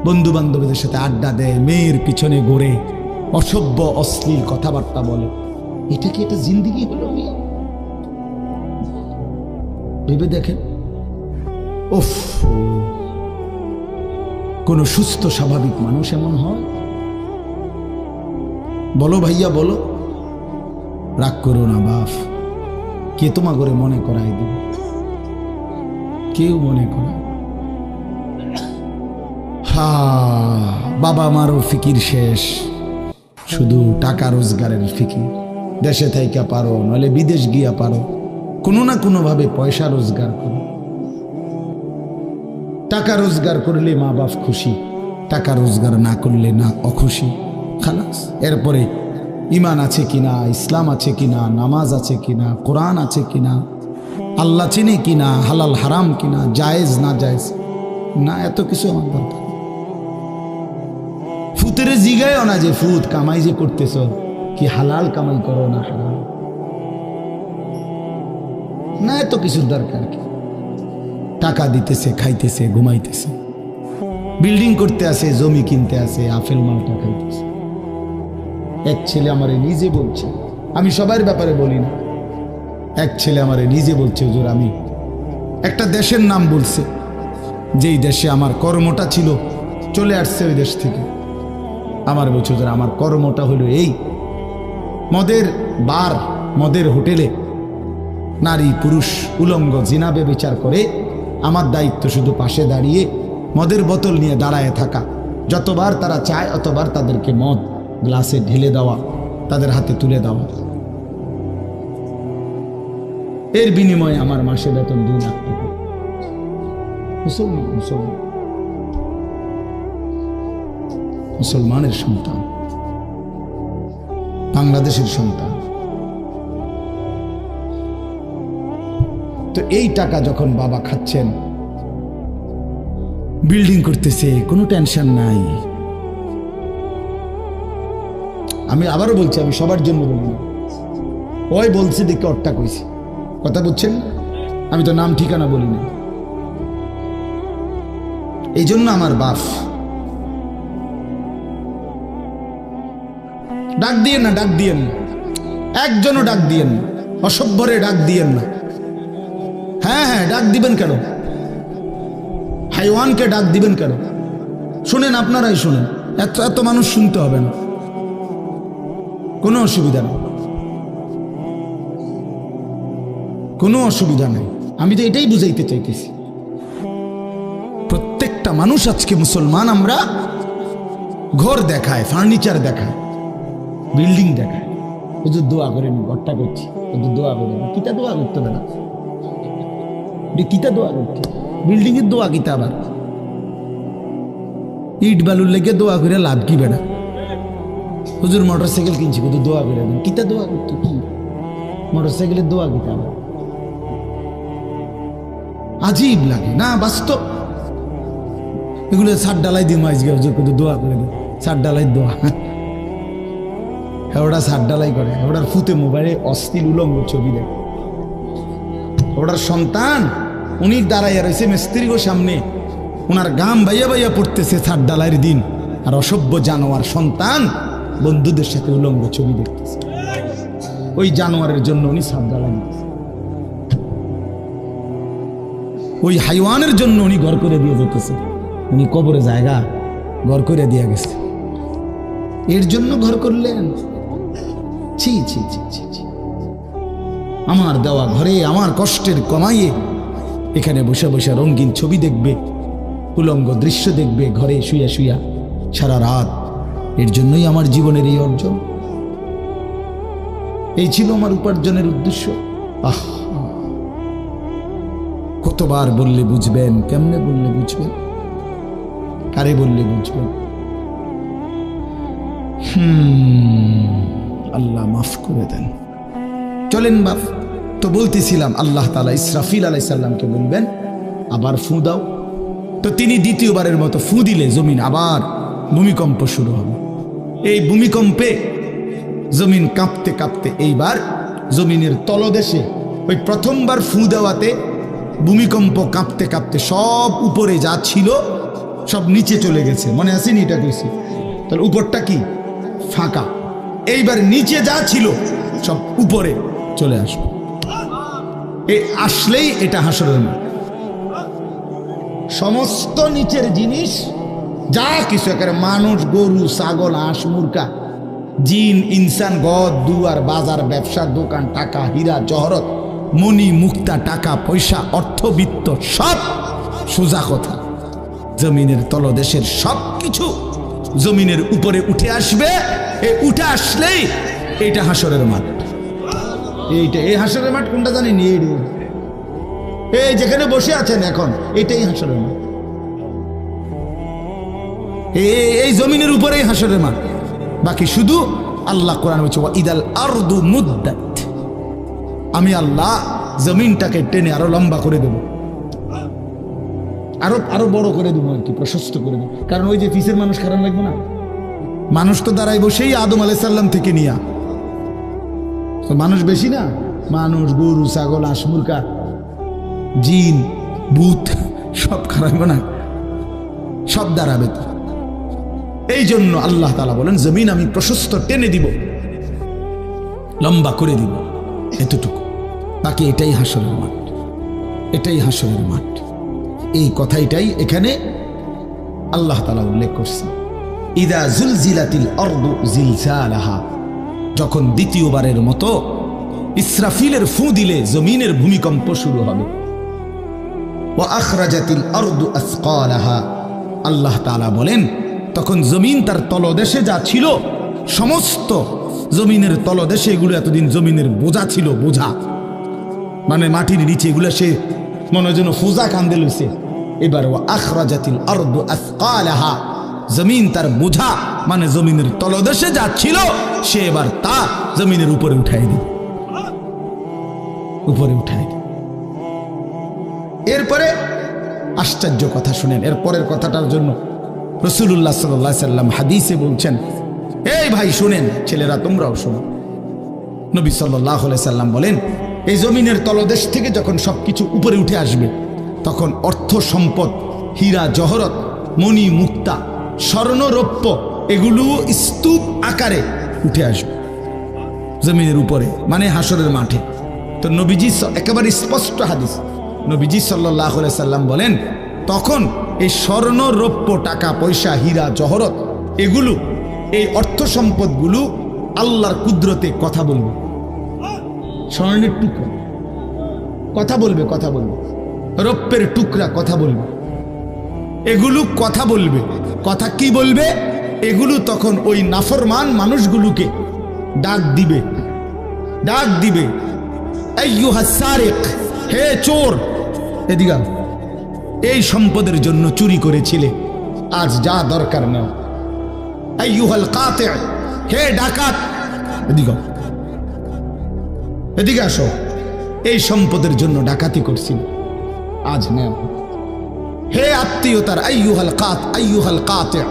বন্ধু বান্ধবীদের সাথে আড্ডা দেয়, মেয়ের পিছনে ঘোরে, অসভ্য অশ্লীল কথাবার্তা বলে। এটা কি একটা জিন্দিগি হলো? ভেবে দেখেন। উফ, কোন সুস্থ স্বাভাবিক মানুষ এমন হয়? বলো ভাইয়া, বলো। রাগ করো না বাপ, কে তোমা করে মনে করাই দিবে? কেউ মনে করায়। হা, বাবা মারও ফিকির শেষ, শুধু টাকা রোজগারের ফিকির। দেশে থাইকা পারো, নইলে বিদেশ গিয়া পারো, কোনো না কোনো ভাবে পয়সা রোজগার করো। টাকা রোজগার করলে মা বাপ খুশি, টাকা রোজগার না করলে না অখুশি, খালাস। এরপরে ইমান আছে কিনা, ইসলাম আছে কিনা, নামাজ আছে কিনা, কোরআন আছে কিনা, আল্লাহ চিনে কিনা, হালাল হারাম কিনা, জায়েজ না জায়েজ না, এত কিছু আমার দরকার। ফুতের জিগায়ও না যে ফুত কামাই যে করতেছ, কি হালাল কামাই করো না হারাম না, এত কিছুর দরকার কি? টাকা দিতেছে, খাইতেছে, ঘুমাইতেছে, বিল্ডিং করতে আসে, জমি কিনতে আসে, আফেল মালটা খাইতেছে। এক ছেলে আমারে নিজে বলছে, আমি সবার ব্যাপারে বলি না, এক ছেলে আমারে নিজে বলছে, হুজুর আমি একটা দেশের নাম বলছে, যেই দেশে আমার কর্মটা ছিল, চলে আসছে ওই দেশ থেকে। আমার বলছে, হুজুর আমার কর্মটা হলো এই, মদের বার, মদের হোটেলে নারী পুরুষ উলঙ্গ জিনাবে বিচার করে, আমার দায়িত্ব শুধু পাশে দাঁড়িয়ে মদের বোতল নিয়ে দাঁড়ায় থাকা, যতবার তারা চায় অতবার তাদেরকে মদ গ্লাসে ঢেলে দেওয়া, তাদের হাতে তুলে দেওয়া। এর বিনিময়ে আমার মাসে বেতন 2 লাখ টাকা। মুসলমানের সন্তান, বাংলাদেশের সন্তান। তো এই টাকা যখন বাবা খাচ্ছেন, বিল্ডিং করতেছে, কোনো টেনশন নাই। আমি আবারও বলছি, আমি সবার জন্য বলি না, ওই বলছি দেখে অট্টা কইছি, কথা বুঝছেন? আমি তো নাম ঠিকানা বলি না। এই জন্য আমার বাপ, ডাক দিয়েন না, ডাক দিয়েন না, একজনও ডাক দিয়েন না, অসভ্যরে ডাক দিয়েন না। হ্যাঁ হ্যাঁ, ডাক দিবেন কেন? হাইওয়ানকে ডাক দিবেন কেন? শুনেন, আপনারাই শুনেন, এত এত মানুষ শুনতে হবে না, কোনো অসুবিধা নেই, কোনো অসুবিধা নেই। আমি তো এটাই বুঝাইতে চাইতেছি, প্রত্যেকটা মানুষ আজকে মুসলমান, আমরা ঘর দেখায়, ফার্নিচার দেখায়, বিল্ডিং দেখায়। হুজুর দোয়া করেন, ঘরটা করছি, হুজুর দোয়া করেন। কিতা দোয়া করতে হবে না, কিতা দোয়া করতে, বিল্ডিং এর দোয়া কিতা? আবার ইট বালুর লেগে দোয়া করে লাভ কি বেড়া? হুজুর মোটরসাইকেল কিনছি, হুজুর দোয়া করে দেন। কিতা দোয়া করতে? কি মোটরসাইকেলের দোয়া কিতা? আবার আজীব লাগে না? বাস্তব এগুলো ছাদ ডালাই দিয়ে মাইজ গে, হুজুর হুজুর দোয়া করে দেন। ছাদ ডালাই দোয়া, ওটা ছাদ ডালাই করে, ওটার ফুতে মোবাইলে অশ্লীল উলঙ্গ ছবি দেয়। ওটার সন্তান উনি দাঁড়াইয়া রয়েছে মিস্ত্রির সামনে, ওনার গাম বাইয়া বাইয়া পড়তেছে ছাদ ডালাইয়ের দিন, আর অসভ্য জানোয়ার সন্তান বন্ধুদের সাথে উলঙ্গ ছবি দেখতেছে। ওই জানোয়ারের জন্য উনি ছাদ ডালাই দিতেছে, ওই হাইওয়ানের জন্য উনি ঘর করে দিয়ে যেতেছে। উনি কবরে জায়গা ঘর করে দিয়ে গেছে, এর জন্য ঘর করলেন? ছি ছি ছি ছি ছি। আমার দেওয়া ঘরে আমার কষ্টের কমাইয়ে এখানে বসে বসে রঙিন ছবি দেখবে, উলঙ্গ দৃশ্য দেখবে ঘরে শুয়া শুয়া সারা রাত। এর জন্যই আমার জীবনের এই অর্জন, এই ছিল আমার উপার্জনের উদ্দেশ্য। আহ, কতবার বললে বুঝবেন? কেমনে বললে বুঝবেন? কারে বললে বুঝবেন? আল্লাহ মাফ করে দেন। চলেন বাপ, তো বলতেছিলাম আল্লাহ তাআলা ইসরাফিল আলাইহিস সালামকে বলবেন আবার ফু দাও। তো তিনি দ্বিতীয়বারের মতো ফু দিলে জমিন আবার ভূমিকম্প শুরু হবে। এই ভূমিকম্পে জমিন কাঁপতে কাঁপতে এইবার জমিনের তলদেশে ওই প্রথমবার ফু দেওয়াতে ভূমিকম্প কাঁপতে কাঁপতে সব উপরে যা ছিল সব নিচে চলে গেছে। মনে আসেনি এটা কইছি? তাহলে উপরটা কি? ফাঁকা। এইবার নিচে যা ছিল সব উপরে চলে আসবে। এই আসলেই এটা হাসরের মাঠ। সমস্ত নিচের জিনিস যা কিছু, একেবারে মানুষ, গরু, ছাগল, হাঁস, মুরগা, জিন, ইনসান, ঘর দুয়ার, বাজার, ব্যবসার দোকান, টাকা, হীরা জহরত, মণি মুক্তা, টাকা পয়সা, অর্থবিত্ত, সব সোজা কথা জমিনের তলদেশের সব কিছু জমিনের উপরে উঠে আসবে। উঠে আসলেই এইটা হাসরের মাঠ। এইটা এই হাসরের মাঠ কোনটা জানেন? এই যেখানে বসে আছেন এখন, এটাই হাসরের মাঠ। এই জমিনের উপরেই হাসরের মাঠ। বাকি শুধু আল্লাহ কোরআন বলছে ইদাল আরদু মুদ্দাত, আমি আল্লাহ জমিনটাকে টেনে আরো লম্বা করে দেব, আরো বড় করে দেবো, আর কি প্রশস্ত করে দেবো। কারণ ওই যে পিসের মানুষ খারাপ লাগবে না? মানুষ তো দাঁড়াই বসেই আদম আলাইহিস সালাম থেকে নিয়া, তো মানুষ বেশি না? মানুষ, গরু, ছাগল, হাঁস, মুরগা, জিন, ভূত সব খারাপ না? সব দাঁড়াবে তো। এই জন্য আল্লাহ তাআলা বলেন জমিন আমি প্রশস্ত টেনে দিব, লম্বা করে দিব, এতটুকু। বাকি এটাই হাসরের মাঠ, এটাই হাসরের মাঠ। এই কথাটাই এখানে আল্লাহ তাআলা উল্লেখ করছেন। ইদা জুলজিলাতিল আরদু জিলজালাহা, যখন দ্বিতীয়বারের মতো ইসরাফিলের ফু দিলে জমিনের ভূমিকম্প শুরু হবে। ওয়া আখরাজাতিল আরদু আসকালাহা, আল্লাহ তাআলা বলেন তখন জমিন তার তলদেশে যা ছিল সমস্ত জমিনের তলদেশে, এগুলো এতদিন জমিনের বোঝা ছিল, বোঝা মানে মাটির নিচে, এগুলো সে মনে যেন ফোজা কান্দে লইছে। এবার ওয়া আখরাজাতিল আরদু আসকালাহা, জমিন তার বোঝা মানে জমিনের তলদেশে যা ছিল সে এবার তা জমিনের উপরে উঠাই দিবে, উপরে উঠাই দিবে। এরপরে আশ্চর্য কথা শুনেন, এরপরের কথাটার জন্য রাসূলুল্লাহ সাল্লাল্লাহু আলাইহি সাল্লাম হাদিসে বলছেন, এই ভাই শুনেন, ছেলেরা তোমরাও শোনো। নবী সাল্লাল্লাহু আলাইহি সাল্লাম বলেন এই জমিনের তলদেশ থেকে যখন সবকিছু উপরে উঠে আসবে তখন অর্থ সম্পদ, হীরা জহরত, মণি মুক্তা, স্বর্ণ রৌপ্য, এগুলো স্তূপ আকারে উঠে আসবে জমিনের উপরে, মানে হাসরের মাঠে। তো নবীজি একেবারে স্পষ্ট হাদিস, নবীজি সাল্লাল্লাহু আলাইহি সাল্লাম বলেন তখন এই স্বর্ণ রৌপ্য, টাকা পয়সা, হীরা জহরত, এগুলো এই অর্থ সম্পদগুলো আল্লাহর কুদরতে কথা বলবে। স্বর্ণের টুকরা কথা বলবে, কথা বলবে, রৌপ্যের টুকরা কথা বলবে, এগুলো কথা বলবে। কথা কি বলবে? এগুলো তখন ওই নাফরমান মানুষগুলোকে ডাক দিবে, ডাক দিবে, আইয়ুহাস সারিক, হে চোর, এদিকে এই সম্পদের জন্য চুরি করেছিলে, আজ যা দরকার নাও। আইয়ুহাল কাতি', হে ডাকাত, এদিকে এদিকে আসো, এই সম্পদের জন্য ডাকাতি করছিল, আজ নাও। হে আত্মীয়তার, আইয়ুহাল কাতি',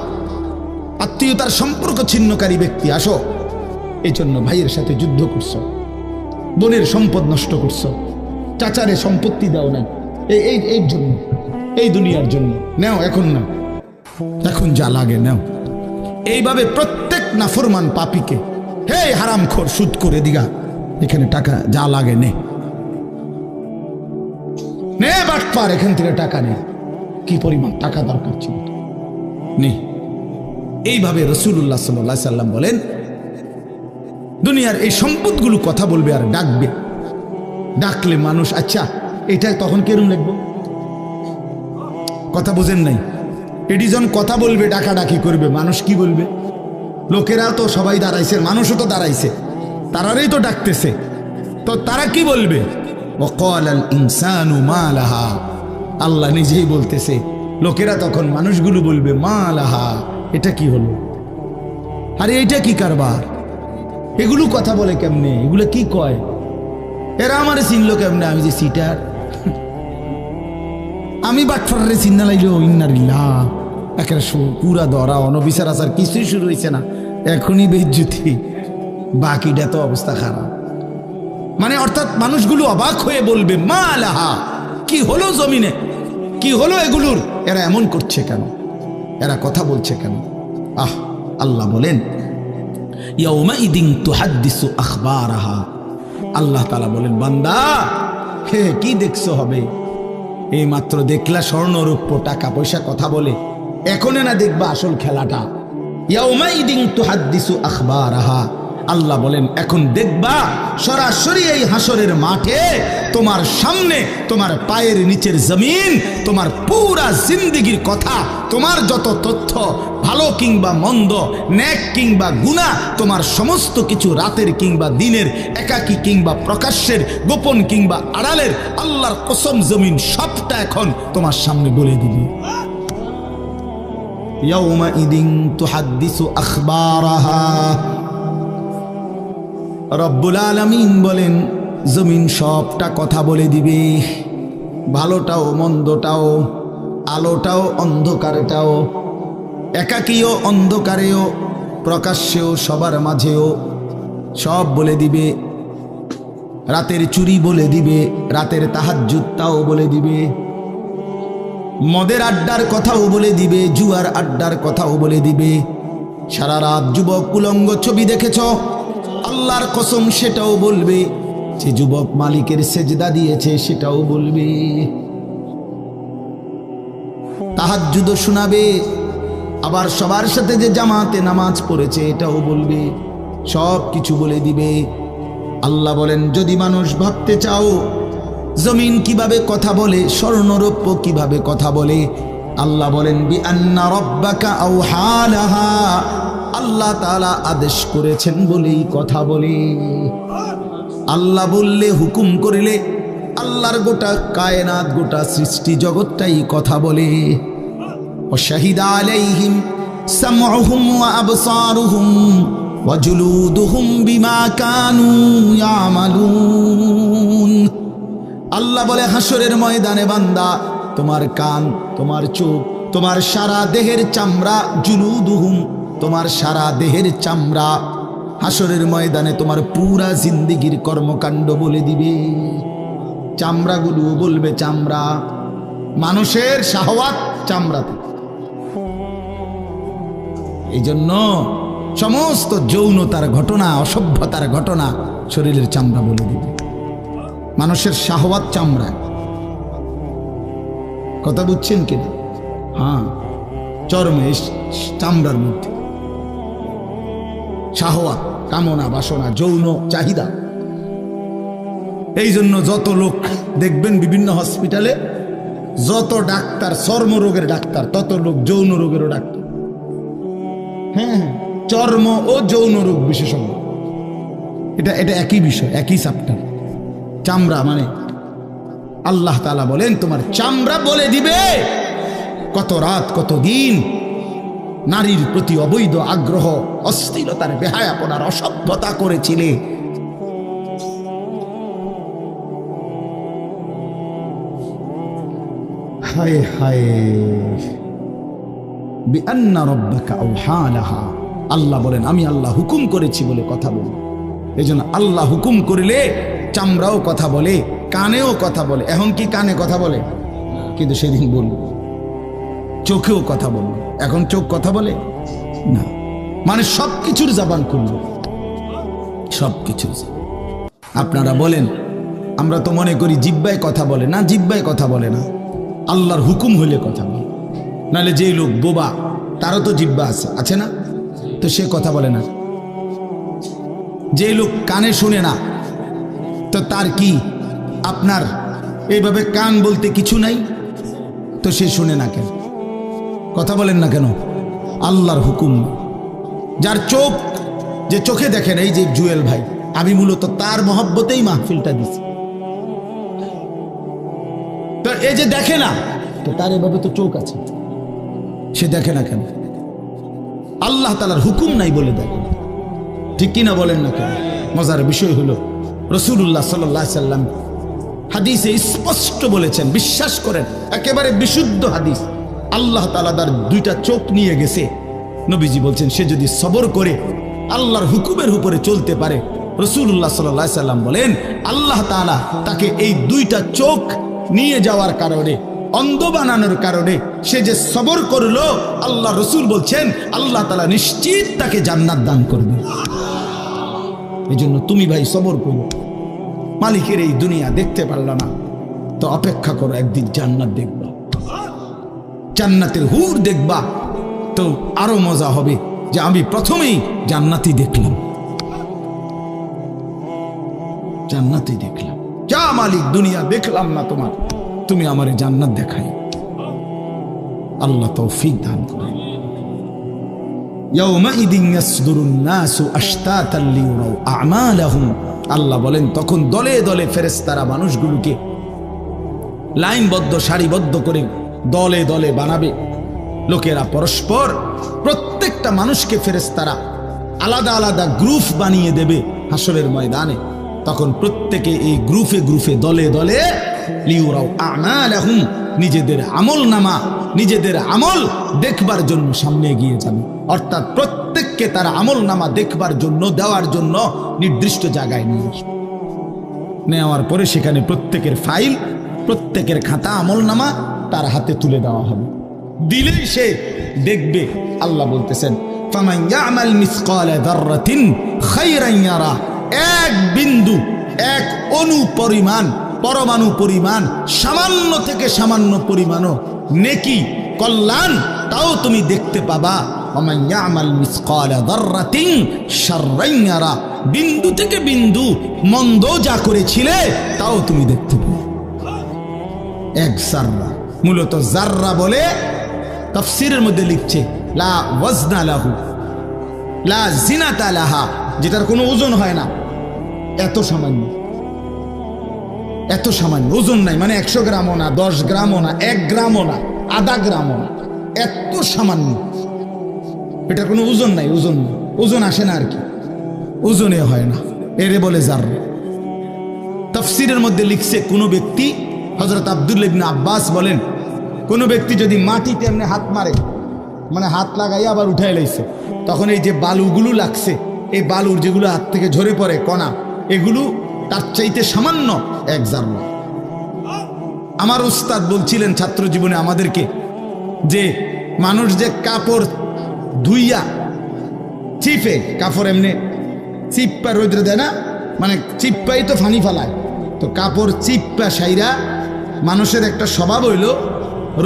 আত্মীয়তার সম্পর্ক ছিন্নকারী ব্যক্তি, আসো। এই জন্য ভাইয়ের সাথে যুদ্ধ করছো, বোনের সম্পদ নষ্ট করছো, চাচারে সম্পত্তি দাও নাই, এই জন্য, এই দুনিয়ার জন্য নাও, এখন না, এখন যা লাগে নাও। এইভাবে প্রত্যেক নাফরমান পাপীকে, হে হারামখোর, সুদ করে দিগা, এখানে টাকা যা লাগে নে, নে বাটপার, এখান থেকে টাকা নে, কি পরিমাণ টাকা দরকার ছিল নে। এইভাবে রাসূলুল্লাহ সাল্লাল্লাহু আলাইহি সাল্লাম বলেন দুনিয়ার এই সম্পদগুলো কথা বলবে আর ডাকবে। ডাকলে মানুষ, আচ্ছা এটা তখন কেরম লিখবো? কথা বোঝেন নাই? এটি যখন কথা বলবে, ডাকাডাকি করবে, মানুষ কি বলবে? লোকেরা তো সবাই দাঁড়াইছে, মানুষও তো দাঁড়াইছে, তারারই তো ডাকতেছে, তো তারা কি বলবে? ওয়াকালাল ইনসানু মা লাহা, আল্লাহ নিজেই বলতেছে, লোকেরা তখন মানুষগুলো বলবে মা লাহা, এটা কি হলো? আরে এইটা কি কারবার? এগুলো কথা বলে কেমনে? এগুলো কি কয়? এরা আমারে চিনলো কেমনে? আমি যে সিটার, আমি বাটফারে চিন্না লাইলো, ইন্নারিল্লাহ, একেবারে পুরা ধরা, অনবিচার আচার কিছুই শুরু হয়েছে না, এখনই বেজ্জুতি, বাকিটা তো অবস্থা খারাপ। মানে অর্থাৎ মানুষগুলো অবাক হয়ে বলবে মা লাহা, কি হলো জমিনে, কি হলো এগুলোর, এরা এমন করছে কেন, এরা কথা বলছে কেন। আল্লাহ বলেন ইয়াউমাইদিন তুহাদ্দিসু আখবারাহা, আল্লাহ তাআলা বলেন বান্দা হে কি দেখছো হবে, এই মাত্র দেখলা স্বর্ণ রূপ্য টাকা পয়সা কথা বলে, এখন না দেখবা আসল খেলাটা। ইয়াউমাইদিন তুহাদ্দিসু আখবারাহা, আল্লাহ বলেন এখন দেখবা সরাসরি এই হাসরের মাঠে তোমার সামনে তোমার পায়ের নিচের জমিন তোমার পুরা জিন্দেগির কথা, তোমার যত তথ্য ভালো কিংবা মন্দ, নেক কিংবা গুনাহ, তোমার সমস্ত কিছু রাতের কিংবা দিনের, একাকী কিংবা প্রকাশ্যের, গোপন কিংবা আড়ালের, আল্লাহর কসম জমিন সবটা এখন তোমার সামনে বলে দিবে। ইয়াউমাইদিন তুহাদ্দিসু আখবারাহা, রব্বুল আলামিন বলেন জমিন সবটা কথা বলে দিবে, ভালোটাও মন্দটাও, আলোটাও অন্ধকারটাও, একাকীও অন্ধকারেও, প্রকাশ্যেও, সবার মাঝেও সব বলে দিবে। রাতের চুরি বলে দিবে, রাতের তাহাজ্জুদ তাও বলে দিবে, মদের আড্ডার কথাও বলে দিবে, জুয়ার আড্ডার কথাও বলে দিবে। সারা রাত যুবক উলঙ্গ ছবি দেখেছ, আল্লাহর কসম সেটাও বলবে। যে যুবক মালিকের সেজদা দিয়েছে সেটাও বলবে। তাহাজ্জুদ শোনাবে, আবার সবার সাথে যে জামাতে নামাজ পড়েছে এটাও বলবে, সব কিছু বলে দিবে। আল্লাহ বলেন যদি মানুষ ভাবতে চাও জমিন কিভাবে কথা বলে, স্বর্ণরৌপ্য কিভাবে কথা বলে, আল্লাহ বলেন বিআন্না রাব্বাকা আওহা লাহা, আল্লাহ তাআলা আদেশ করেছেন বলেই কথা বলে। আল্লাহ বললে, হুকুম করিলে আল্লাহর গোটা কায়নাত, গোটা সৃষ্টি জগৎটাই কথা বলে। ওয়াশাহিদা আলাইহিম সামউহুম ওয়া আবসারুহুম ওয়া জুলুদুহুম বিমা কানু ইয়ামালুন। আল্লাহ বলে হাসরের ময়দানে বান্দা তোমার কান, তোমার চোখ, তোমার সারা দেহের চামড়া, জুলুদুহুম তোমার সারা দেহের চামড়া, হাসরের ময়দানে তোমার পুরা জিন্দেগির কর্মকাণ্ড বলে দিবে। চামড়াগুলো বলবে, চামড়া মানুষের শাহওয়াত চামড়াতে। এই জন্য সমস্ত যৌনতার ঘটনা, অসভ্যতার ঘটনা শরীরের চামড়া বলে দিবে। মানুষের শাহওয়াত চামড়া, কথা বুঝছেন কিনা? হ্যাঁ, চর্মে, চামড়ার মধ্যে শাহওয়াত, কামনা, বাসনা, যৌন চাহিদা। এই জন্য যত লোক দেখবেন বিভিন্ন হসপিটালে, যত ডাক্তার চর্মরোগের ডাক্তার, তত লোক যৌন রোগেরও ডাক্তার। হ্যাঁ, চর্ম ও যৌন রোগ বিশেষজ্ঞ, এটা একই বিষয়, একই চ্যাপ্টার। চামড়া মানে আল্লাহ তাআলা বলেন তোমার চামড়া বলে দিবে কত রাত কত দিন নারীর প্রতি অবৈধ আগ্রহ, অশ্লীলতার, বেহায়াপনার, অসভ্যতা করেছিলে। হায় হায়, বিআন্না রাব্বাকা আওহা লাহা, আল্লাহ বলেন আমি আল্লাহ হুকুম করেছি বলে কথা বলি। এই জন্য আল্লাহ হুকুম করিলে চামড়াও কথা বলে, কানেও কথা বলে। এখন কি কানে কথা বলে? কিন্তু সেদিন বলল চোখেও কথা বলল। এখন চোখ কথা বলে না, মানে সবকিছুর জবান খুলল, সবকিছু। আপনারা বলেন, আমরা তো মনে করি জিহ্বায় কথা বলে না, জিহ্বায় কথা বলে না, আল্লাহর হুকুম হইলে কথা বলে। নাহলে যে লোক বোবা তারও তো জিহ্বা আছে না, তো সে কথা বলে না। যে লোক কানে শুনে না, তো তার কি আপনার এইভাবে কান বলতে কিছু নাই, তো সে শুনে না কেন, কথা বলেন না কেন? আল্লাহর হুকুম। যার চোখ, যে চোখে দেখেন, এই যে জুয়েল ভাই, আমি মূলত তার মহব্বতেই মাহফিলটা দিছি। তো এই যে দেখে না, তো তার এভাবে তো চোখ আছে, সে দেখে না কেন? আল্লাহ তাআলার হুকুম নাই বলে দেখে, ঠিক কিনা বলেন না কেন? মজার বিষয় হলো রাসূলুল্লাহ সাল্লাল্লাহু আলাইহি সাল্লাম হাদিসে স্পষ্ট বলেছেন, বিশ্বাস করেন, একেবারে বিশুদ্ধ হাদিস। আল্লাহ তাআলা তার দুইটা চোখ নিয়ে গেছে, নবীজি বলছেন সে যদি সবর করে আল্লাহর হুকুমের উপরে চলতে পারে, রাসূলুল্লাহ সাল্লাল্লাহু আলাইহি সাল্লাম বলেন আল্লাহ তাআলা তাকে এই দুইটা চোখ নিয়ে যাওয়ার কারণে, অন্ধ বানানোর কারণে সে যে সবর করলো, আল্লাহ রসুল বলছেন আল্লাহ তাআলা নিশ্চিত তাকে জান্নাত দান করবে। এই জন্য তুমি ভাই সবর করো। মালিকের এই দুনিয়া দেখতে পারল না তো অপেক্ষা করো, একদিন জান্নাত দেখবা, জান্নাতের হুর দেখবা, তো আরো মজা হবে যে আমি প্রথমেই জান্নাতি দেখলাম, জান্নাতি দেখলাম। যা মালিক দুনিয়া দেখলাম না তোমার, তুমি আমারে জান্নাত দেখাই। আল্লাহ তৌফিক দান করেন। ইয়াউমাইদিন ইয়াসদুরুন নাসু আশতাতান লিয়ারাউ আমালাহুম, আল্লাহ বলেন তখন দলে দলে ফেরেশতারা মানুষগুলোকে লাইনবদ্ধ সারিবদ্ধ করে দলে দলে বানাবে। লোকেরা পরস্পর, প্রত্যেকটা মানুষকে ফেরেশতারা আলাদা আলাদা গ্রুপ বানিয়ে দেবে হাসরের ময়দানে। তখন প্রত্যেকে এই গ্রুপে গ্রুপে দলে দলে লিউরাউ আমালাহুম, নিজেদের আমল নামা, নিজেদের আমল দেখবার জন্য সামনে এগিয়ে যাবে। অর্থাৎ প্রত্যেককে তার আমল নামা দেখবার জন্য, দেওয়ার জন্য নির্দিষ্ট জায়গায় নিয়ে আসবে। নেওয়ার পরে সেখানে প্রত্যেকের ফাইল, প্রত্যেকের খাতা আমল নামা তার হাতে তুলে দেওয়া হবে। দিলেই সে দেখবে। আল্লাহ বলতেছেন ফামান ইয়ামাল মিসকালা যাররাতিন খায়রান ইয়ারা, এক বিন্দু, এক অণু পরিমাণ, পরমাণু পরিমাণ, সামান্য থেকে সামান্য পরিমাণও নেকি, কল্যাণ, তাও তুমি দেখতে পাবা। ওমান ইয়ামাল মিসকালা যাররাতিন শাররান ইয়ারা, বিন্দু থেকে বিন্দু মন্দ যা করেছিলে তাও তুমি দেখতে পাবে। এক জাররা, মূলত জাররা বলে তাফসীরের মধ্যে লিখছে লা ওয়াজনা লাহু লা জিনাতা লাহা, যেটার কোনো ওজন হয় না, এত সামান্য, এত সামান্য, ওজন নাই, মানে 100 গ্রামও না, 10 গ্রামও না, 1 গ্রামও না, আধা গ্রামও না, এত সামান্য, এটা কোনো ওজন নাই, ওজন নেই, ওজন আসে না আর কি, ওজনে হয় না, এরে বলে জাররা। তাফসীরের মধ্যে লিখছে কোন ব্যক্তি, হযরত আব্দুল্লাহ ইবনে আব্বাস বলেন, কোন ব্যক্তি যদি মাটিতে এমনি হাত মারে, মানে হাত লাগাই আবার উঠাই লাইছে, তখন এই যে বালুগুলো লাগছে, এই বালুর যেগুলো হাত থেকে ঝরে পড়ে কণা, এগুলো তার চাইতে সামান্য এক জাররা। আমার উস্তাদ বলছিলেন ছাত্র জীবনে আমাদেরকে যে মানুষ যে কাপড় ধুইয়া চিপে, কাপড় এমনি চিপ্পা রোদ্রে দেয় না, মানে চিপ্পাই তো ফানি ফালায়, তো কাপড় চিপ্পা সাইরা মানুষের একটা স্বভাব হইল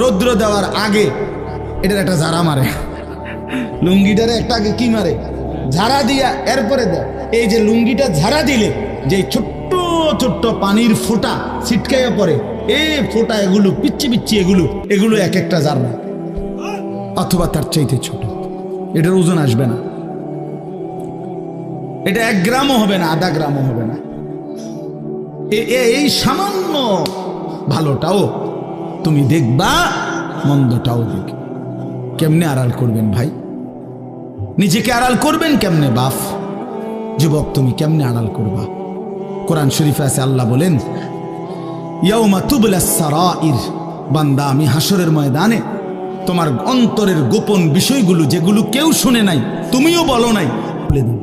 রৌদ্র দেওয়ার আগে এটার একটা ঝাড়া মারে, লুঙ্গিটারে একটা আগে কি মারে, ঝাড়া দিয়া এরপরে দেয়। এই যে লুঙ্গিটা ঝাড়া দিলে যে ছোট্ট ছোট্ট পানির ফোঁটা ছিটকাইয়া পড়ে, এই ফোঁটা এগুলো পিচ্ছি পিচ্ছি, এগুলো এক একটা জাররা, অথবা তার চাইতে ছোট। এটার ওজন আসবে না, এটা 1 গ্রামও হবে না, আধা গ্রামও হবে না। এই সামান্য ভালোটাও তুমি দেখবা, মন্দটাও দেখবে। কেমনে আড়াল করবেন ভাই? নিজেকে আড়াল করবেন কেমনে বাপ? যুবক তুমি কেমনে আড়াল করবা? কোরআন শরীফে আছে, আল্লাহ বলেন ইয়াউমা তুবলাস সারাইর, বান্দা আমি হাসরের ময়দানে তোমার অন্তরের গোপন বিষয়গুলো, যেগুলো কেউ শুনে নাই, তুমিও বলো নাই, বলে দেব।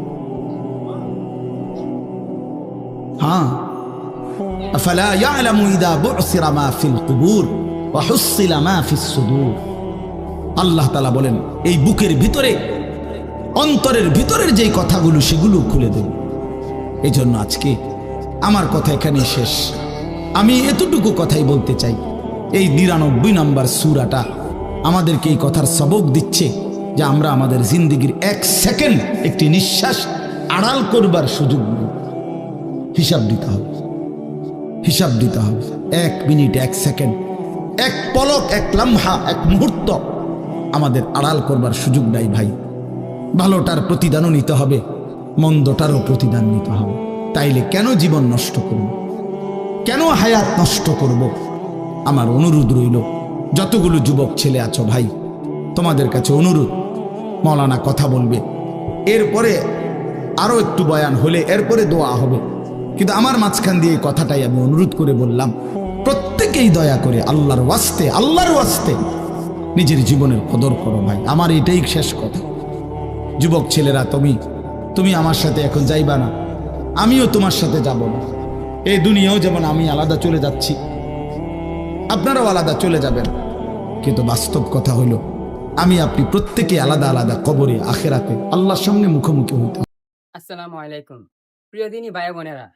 হ্যাঁ, আফালা ইয়ালামু ইযা বু'সিরা মা ফিল কুবুর ওয়া হুসিলা মা ফিস সুদূর। আল্লাহ তাআলা বলেন এই বুকের ভিতরে, অন্তরের ভিতরের যেই কথাগুলো, সেগুলো খুলে দেব। এই জন্য আজকে আমার কথা এখানে শেষ। আমি এতটুকু কথাই বলতে চাই, এই 99 নম্বর সূরাটা আমাদেরকে এই কথার সবক দিচ্ছে যে আমরা আমাদের জিন্দেগির 1 সেকেন্ড, একটি নিঃশ্বাস আড়াল করবার সুযোগ নেই। হিসাব দিতে হবে, হিসাব দিতে হবে। 1 মিনিট, 1 সেকেন্ড, 1 পলক, 1 লম্হা, 1 মুহূর্ত আমাদের আড়াল করবার সুযোগ নাই ভাই। ভালোটার প্রতিদানও নিতে হবে, মন্দটারও প্রতিদান নিতে হবে। তাইলে কেন জীবন নষ্ট করব? কেন হায়াত নষ্ট করব? আমার অনুরোধ রইল, যতগুলো যুবক ছেলে আছো ভাই, তোমাদের কাছে অনুরোধ, মৌলানা কথা বলবে, এরপরে আরো একটু বয়ান হলে এরপরে দোয়া হবে, কিন্তু আমার মাঝখান দিয়ে কথাটাই আমি অনুরোধ করে বললাম, প্রত্যেকেই দয়া করে আল্লাহর ওয়াস্তে নিজের জীবনের কদর করো ভাই। আমার এটাই শেষ কথা। যুবক ছেলেরা, তুমি তুমি আমার সাথে এখন যাইবা না, আমিও তোমার সাথে যাব না। এই দুনিয়াও যেমন আমি আলাদা চলে যাচ্ছি, আপনারাও আলাদা চলে যাবেন, কিন্তু বাস্তব কথা হলো আমি আপনি প্রত্যেকে আলাদা আলাদা কবরে আখেরাতে আল্লাহর সামনে মুখোমুখি হইতে হবে। আসসালামু আলাইকুম। প্রিয় দিনী ভাই বোনেরা,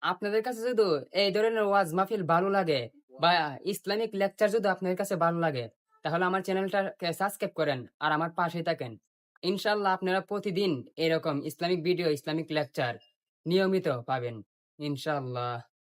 আপনাদের কাছে যদি এই ধরনের ওয়াজ মাহফিল ভালো লাগে বা ইসলামিক লেকচার যদি আপনাদের কাছে ভালো লাগে, তাহলে আমার চ্যানেলটাকে সাবস্ক্রাইব করেন আর আমার পাশে থাকেন। ইনশাল্লাহ আপনারা প্রতিদিন এরকম ইসলামিক ভিডিও, ইসলামিক লেকচার নিয়মিত পাবেন ইনশাল্লাহ।